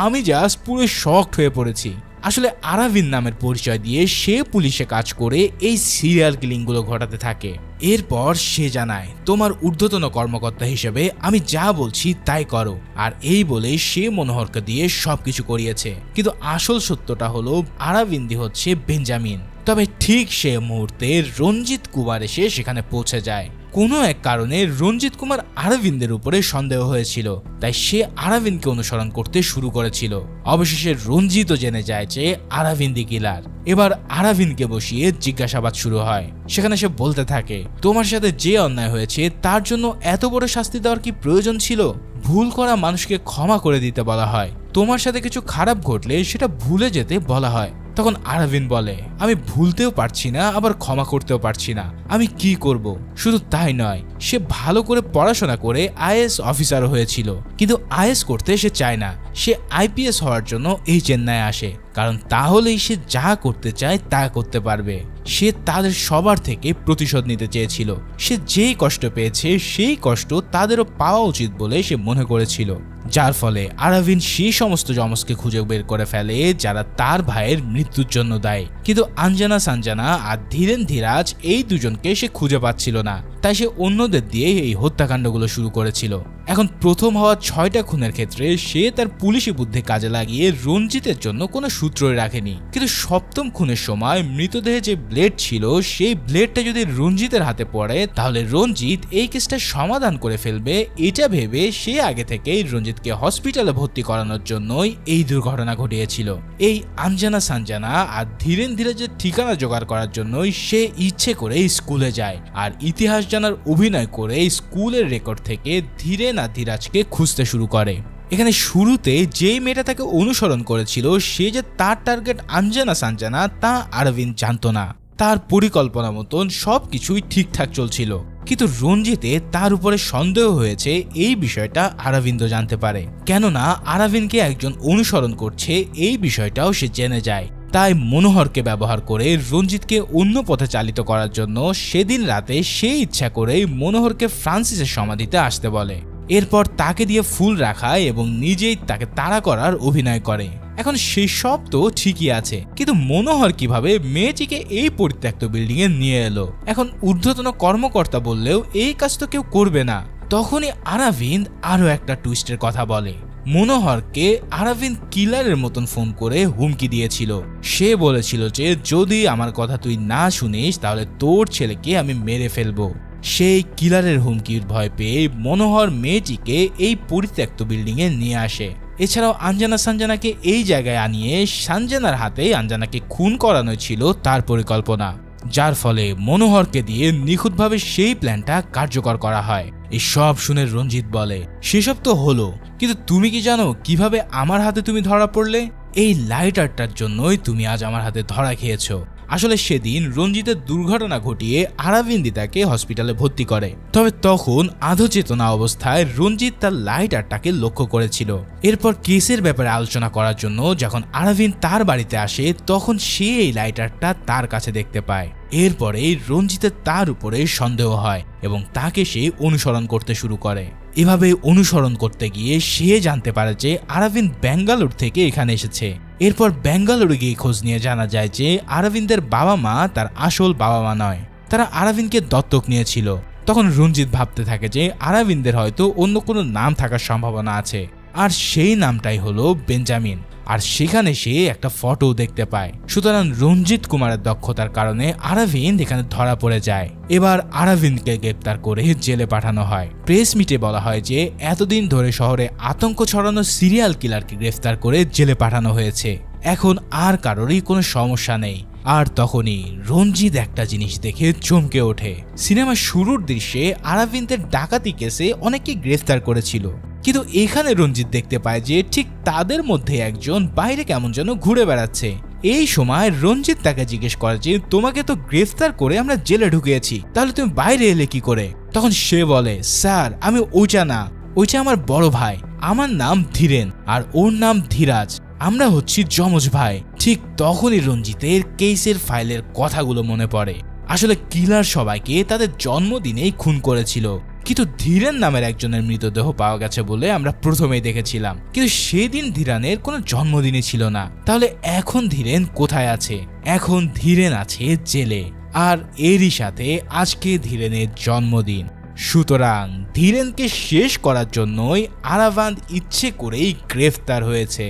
আমি জাস্ট পুরো শকড হয়ে পড়েছি। আসলে আরাবিন নামের পরিচয় দিয়ে সে পুলিশে কাজ করে এই সিরিয়াল কিলিং গুলো ঘটাতে থাকে। এরপর সে জানায়, তোমার ঊর্ধ্বতন কর্মকর্তা হিসেবে আমি যা বলছি তাই করো, আর এই বলে সে মনোহরকে দিয়ে সবকিছু করিয়েছে। কিন্তু আসল সত্যটা হলো আরাবিন্দি হচ্ছে বেঞ্জামিন। তবে ঠিক সে মুহূর্তে রঞ্জিত কুমার এসে সেখানে পৌঁছে যায়। কোনো এক কারণে রঞ্জিত কুমার আরাবিন্দের উপরে সন্দেহ হয়েছিল, তাই সে আরাবিনকে অনুসরণ করতে শুরু করেছিল। অবশেষে রঞ্জিতও জেনে যায় যে আরাবিন্দি কিলার। এবার আরাবিনকে বসিয়ে জিজ্ঞাসাবাদ শুরু হয়। সেখানে সে বলতে থাকে, তোমার সাথে যে অন্যায় হয়েছে তার জন্য এত বড় শাস্তি দেওয়ার কি প্রয়োজন ছিল? ভুল করা মানুষকে ক্ষমা করে দিতে বলা হয়, তোমার সাথে কিছু খারাপ ঘটলে সেটা ভুলে যেতে বলা হয়। তখন আরাবিন বলে, আমি ভুলতেও পারছি না, আবার ক্ষমা করতেও পারছি না, আমি কি করব? শুধু তাই নয়, সে ভালো করে পড়াশোনা করে আইএএস অফিসার হয়েছিল, কিন্তু আইএএস করতে সে চায় না। সে আইপিএস হওয়ার জন্য এই চেন্নাই আসে, কারণ তাহলেই সে যা করতে চায় তা করতে পারবে। সে তাদের সবার থেকে প্রতিশোধ নিতে চেয়েছিল। সে যেই কষ্ট পেয়েছে সেই কষ্ট তাদেরও পাওয়া উচিত বলে সে মনে করেছিল, যার ফলে আরাবিন সেই সমস্ত যমজকে খুঁজে বের করে ফেলে যারা তার ভাইয়ের মৃত্যুর জন্য দায়ী। কিন্তু আঞ্জানা সানজানা আর ধীরেন ধীরাজ এই দুজনকে সে খুঁজে পাচ্ছিল না, তাই সে অন্যদের দিয়ে এই হত্যাকাণ্ডগুলো শুরু করেছিল। এখন প্রথম হওয়া 6টা খুনের ক্ষেত্রে সে তার পুলিশি বুদ্ধি কাজে লাগিয়ে রঞ্জিতের জন্য কোনো সূত্রই রাখেনি, কিন্তু 7ম খুনের সময় মৃতদেহে যে ব্লেড ছিল সেই ব্লেডটা যদি রঞ্জিতের হাতে পড়ে তাহলে রঞ্জিত এই কেসটা সমাধান করে ফেলবে। এটা ভেবে সে আগে থেকেই রঞ্জিতকে হসপিটালে ভর্তি করানোর জন্যই এই দুর্ঘটনা ঘটিয়েছিল। এই আঞ্জানা সানজানা আর ধীরেন ধীরাজের ঠিকানা জোগাড় করার জন্যই সে ইচ্ছে করে স্কুলে যায়, আর ইতিহাস জানার অভিনয় করে স্কুলের রেকর্ড থেকে ধীরেন আর ধীরাজকে খুঁজতে শুরু করে। এখানে শুরুতে যেই মেয়েটা তাকে অনুসরণ করেছিল সে যে তার টার্গেট আঞ্জানা সানজানা তা আরবিন জানতো না। তার পরিকল্পনা মতন সবকিছুই ঠিকঠাক চলছিল, কিন্তু রঞ্জিতে তার উপরে সন্দেহ হয়েছে এই বিষয়টা আরাবিন্দ জানতে পারে। কেননা আরাবিনকে একজন অনুসরণ করছে এই বিষয়টাও সে জেনে যায়। তাই মনোহরকে ব্যবহার করে রঞ্জিতকে অন্য পথে চালিত করার জন্য সেদিন রাতে সে ইচ্ছা করেই মনোহরকে ফ্রান্সিসের সমাধিতে আসতে বলে। এরপর তাকে দিয়ে ফুল রাখায় এবং নিজেই তাকে তাড়া করার অভিনয় করে। এখন সেই সব তো ঠিকই আছে, কিন্তু মনোহর কিভাবে মেয়েটিকে এই পরিত্যক্ত বিল্ডিং এ নিয়ে এলো? এখন ঊর্ধ্বতন কর্মকর্তা বললেও এই কাজ তো কেউ করবে না। তখনই আরাবিন্দ আরো একটা টুইস্টের কথা বলে। মনোহরকে আরাবিন্দ কিলারের মতন ফোন করে হুমকি দিয়েছিল। সে বলেছিল যে যদি আমার কথা তুই না শুনিস তাহলে তোর ছেলেকে আমি মেরে ফেলবো। সেই কিলারের হুমকির ভয় পেয়ে মনোহর মেয়েটিকে এই পরিত্যক্ত বিল্ডিং এ নিয়ে আসে। এছাড়াও আঞ্জানা সানজানাকে এই জায়গায় আনিয়ে সানজানার হাতে আঞ্জানাকে খুন করানো ছিল তার পরিকল্পনা, যার ফলে মনোহরকে দিয়ে নিখুঁতভাবে সেই প্ল্যানটা কার্যকর করা হয়। এই সব শুনে রঞ্জিত বলে, সেসব তো হলো, কিন্তু তুমি কি জানো কিভাবে আমার হাতে তুমি ধরা পড়লে? এই লাইটারটার জন্যই তুমি আজ আমার হাতে ধরা খেয়েছো। আসলে সেদিন রঞ্জিতের দুর্ঘটনা ঘটিয়ে আরাবিন্দি তাকে হসপিটালে ভর্তি করে। তবে তখন আধচেতনা অবস্থায় রঞ্জিত তার লাইটারটাকে লক্ষ্য করেছিল। এরপর কেসের ব্যাপারে আলোচনা করার জন্য যখন আরাবিন্দ তার বাড়িতে আসে তখন সে এই লাইটারটা তার কাছে দেখতে পায়। এরপরে রঞ্জিতের তার উপরে সন্দেহ হয় এবং তাকে সে অনুসরণ করতে শুরু করে। এভাবে অনুসরণ করতে গিয়ে সে জানতে পারে যে আরাবিন্দ বেঙ্গালুরু থেকে এখানে এসেছে। এরপর বেঙ্গালুরু গিয়ে খোঁজ নিয়ে জানা যায় যে আরাবিন্দের বাবা মা তার আসল বাবা মা নয়, তারা আরাবিন্দকে দত্তক নিয়েছিল। তখন রঞ্জিত ভাবতে থাকে যে আরাবিন্দের হয়তো অন্য কোনো নাম থাকার সম্ভাবনা আছে, আর সেই নামটাই হলো বেঞ্জামিন। আর সেখানে সে একটা ফটো দেখতে পায়। সুতরাং রঞ্জিত কুমারের দক্ষতার কারণে আরাভিন্দ এখানে ধরা পড়ে যায়। এবার আরাভিন্দকে গ্রেপ্তার করে জেলে পাঠানো হয়। প্রেস মিটে বলা হয় যে এতদিন ধরে শহরে আতঙ্ক ছড়ানো সিরিয়াল কিলারকে গ্রেফতার করে জেলে পাঠানো হয়েছে, এখন আর কারোরই কোনো সমস্যা নেই। আর তখনই রঞ্জিত একটা জিনিস দেখে চমকে ওঠে। সিনেমার শুরুর দৃশ্যে আরাভিন্দের ডাকাতি কেসে অনেককে গ্রেফতার করেছিল, কিন্তু এখানে রঞ্জিত দেখতে পায় যে ঠিক তাদের মধ্যে একজন বাইরে কেমন যেন ঘুরে বেড়াচ্ছে। এই সময় রঞ্জিত তাকে জিজ্ঞেস করে যে তোমাকে তো গ্রেফতার করে আমরা জেলে ঢুকিয়েছি, তাহলে তুমি বাইরে এলে কি করে? তখন সে বলে, স্যার আমি ওইটা না, ওইটা আমার বড় ভাই, আমার নাম ধীরেন আর ওর নাম ধীরাজ, আমরা হচ্ছি যমজ ভাই। ঠিক তখনই রঞ্জিতের কেসের ফাইলের কথাগুলো মনে পড়ে। আসলে কিলার সবাইকে তাদের জন্মদিনেই খুন করেছিল, কিন্তু ধীরেন নামের একজনের মৃতদেহ পাওয়া গেছে বলে আমরা প্রথমেই দেখেছিলাম, কিন্তু সেদিন ধীরানের কোনো জন্মদিনই ছিল না। তাহলে এখন ধীরেন কোথায় আছে? এখন ধীরেন আছে জেলে, আর এরই সাথে আজকে ধীরেনের জন্মদিন। সুতরাং ধীরেনকে শেষ করার জন্যই আরাভান্দ ইচ্ছে করেই গ্রেফতার হয়েছে।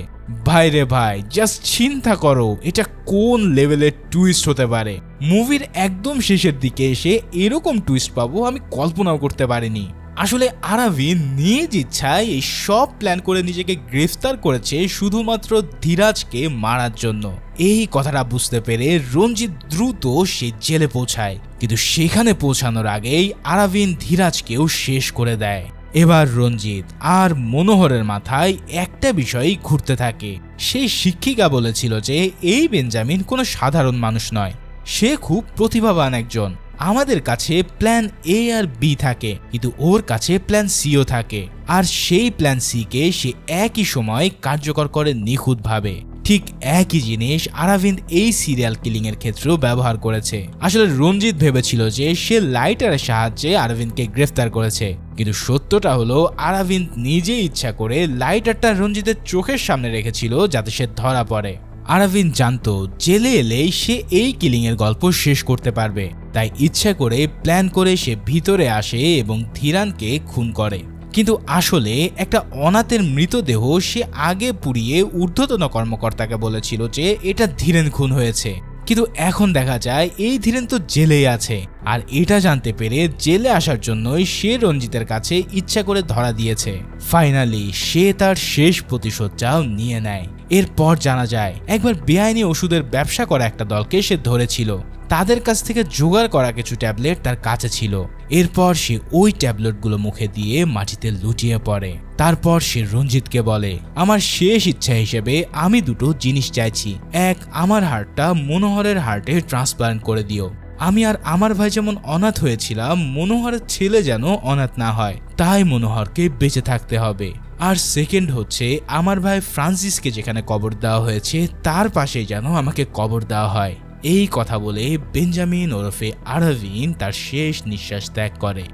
ভাইরে ভাই, জাস্ট চিন্তা করো এটা কোন লেভেলের টুইস্ট হতে পারে। মুভির একদম শেষের দিকে এসে এরকম টুইস্ট পাবো আমি কল্পনাও করতে পারিনি। আসলে আরাভিন্দ নিজ ইচ্ছায় এই সব প্ল্যান করে নিজেকে গ্রেফতার করেছে শুধুমাত্র ধীরাজকে মারার জন্য। এই কথাটা বুঝতে পেরে রঞ্জিত দ্রুত সে জেলে পৌঁছায়, কিন্তু সেখানে পৌঁছানোর আগেই আরাভিন্দ ধীরাজকেও শেষ করে দেয়। এবার রঞ্জিত আর মনোহরের মাথায় একটা বিষয়ই ঘুরতে থাকে। সেই শিক্ষিকা বলেছিল যে এই বেঞ্জামিন কোনো সাধারণ মানুষ নয়, সে খুব প্রতিভাবান একজন। আমাদের কাছে প্ল্যান এ আর বি থাকে, কিন্তু ওর কাছে প্ল্যান সিও থাকে, আর সেই প্ল্যান সি কে সে একই সময় কার্যকর করে নিখুঁতভাবে। ঠিক একই জিনিস আরাভিন্দ এই সিরিয়াল কিলিং এর ক্ষেত্রেও ব্যবহার করেছে। আসলে রঞ্জিত ভেবেছিল যে সে লাইটারের সাহায্যে আরাভিন্দকে গ্রেফতার করেছে, কিন্তু সত্যটা হলো আরাভিন্দ নিজে ইচ্ছা করে লাইটারটা রঞ্জিতের চোখের সামনে রেখেছিল যাতে সে ধরা পড়ে। আরাভিন্দ জানতো জেলে এলেই সে এই কিলিং এর গল্প শেষ করতে পারবে, তাই ইচ্ছা করে প্ল্যান করে সে ভিতরে আসে এবং ধীরানকে খুন করে। কিন্তু আসলে একটা অনাথের মৃতদেহ সে আগে পুড়িয়ে ঊর্ধ্বতন কর্মকর্তাকে বলেছিল যে এটা ধীরেন খুন হয়েছে, কিন্তু এখন দেখা যায় এই ধীরেন তো জেলেই আছে। আর এটা জানতে পেরে জেলে আসার জন্যই সে রঞ্জিতের কাছে ইচ্ছা করে ধরা দিয়েছে। ফাইনালি সে তার শেষ প্রতিশোধটাও নিয়ে নেয়। এরপর জানা যায় একবার বেআইনি ওষুধের ব্যবসা করা একটা দলকে সে ধরেছিল, তাদের কাছ থেকে জোগাড় করা কিছু ট্যাবলেট তার কাছে ছিল। এরপর সে ওই ট্যাবলেটগুলো মুখে দিয়ে মাটিতে লুটিয়ে পড়ে। তারপর সে রঞ্জিতকে বলে, আমার শেষ ইচ্ছা হিসেবে আমি দুটো জিনিস চাইছি। এক, আমার হার্টটা মনোহরের হার্টে ট্রান্সপ্লান্ট করে দিও। আমি আর আমার ভাই যেমন অনাথ হয়েছিলাম, মনোহরের ছেলে যেন অনাথ না হয়, তাই মনোহরকে বেঁচে থাকতে হবে। আর সেকেন্ড হচ্ছে আমার ভাই ফ্রান্সিসকে যেখানে কবর দেওয়া হয়েছে তার পাশেই যেন আমাকে কবর দেওয়া হয়। এই কথা বলে বেঞ্জামিন ওরফে আরাভিন্দ তার শেষ নিঃশ্বাস ত্যাগ করে।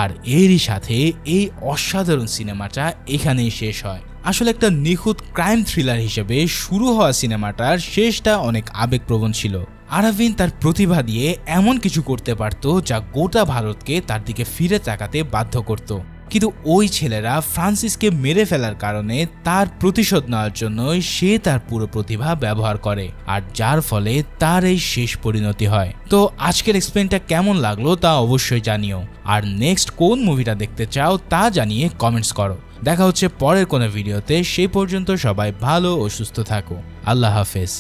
আর এরই সাথে এই অসাধারণ সিনেমাটা এখানেই শেষ হয়। আসলে একটা নিখুঁত ক্রাইম থ্রিলার হিসেবে শুরু হওয়া সিনেমাটার শেষটা অনেক আবেগপ্রবণ ছিল। আরাভিন্দ তার প্রতিভা দিয়ে এমন কিছু করতে পারত যা গোটা ভারতকে তার দিকে ফিরে তাকাতে বাধ্য করত, কিন্তু ওই ছেলেরা ফ্রান্সিসকে মেরে ফেলার কারণে তার প্রতিশোধ নেওয়ার জন্য সে তার পুরো প্রতিভা ব্যবহার করে, আর যার ফলে তার এই শেষ পরিণতি হয়। তো আজকের এক্সপ্লেনটা কেমন লাগলো তা অবশ্যই জানিও, আর নেক্সট কোন মুভিটা দেখতে চাও তা জানিয়ে কমেন্টস করো। দেখা হচ্ছে পরের কোনো ভিডিওতে, সেই পর্যন্ত সবাই ভালো ও সুস্থ থাকো। আল্লাহ হাফেজ।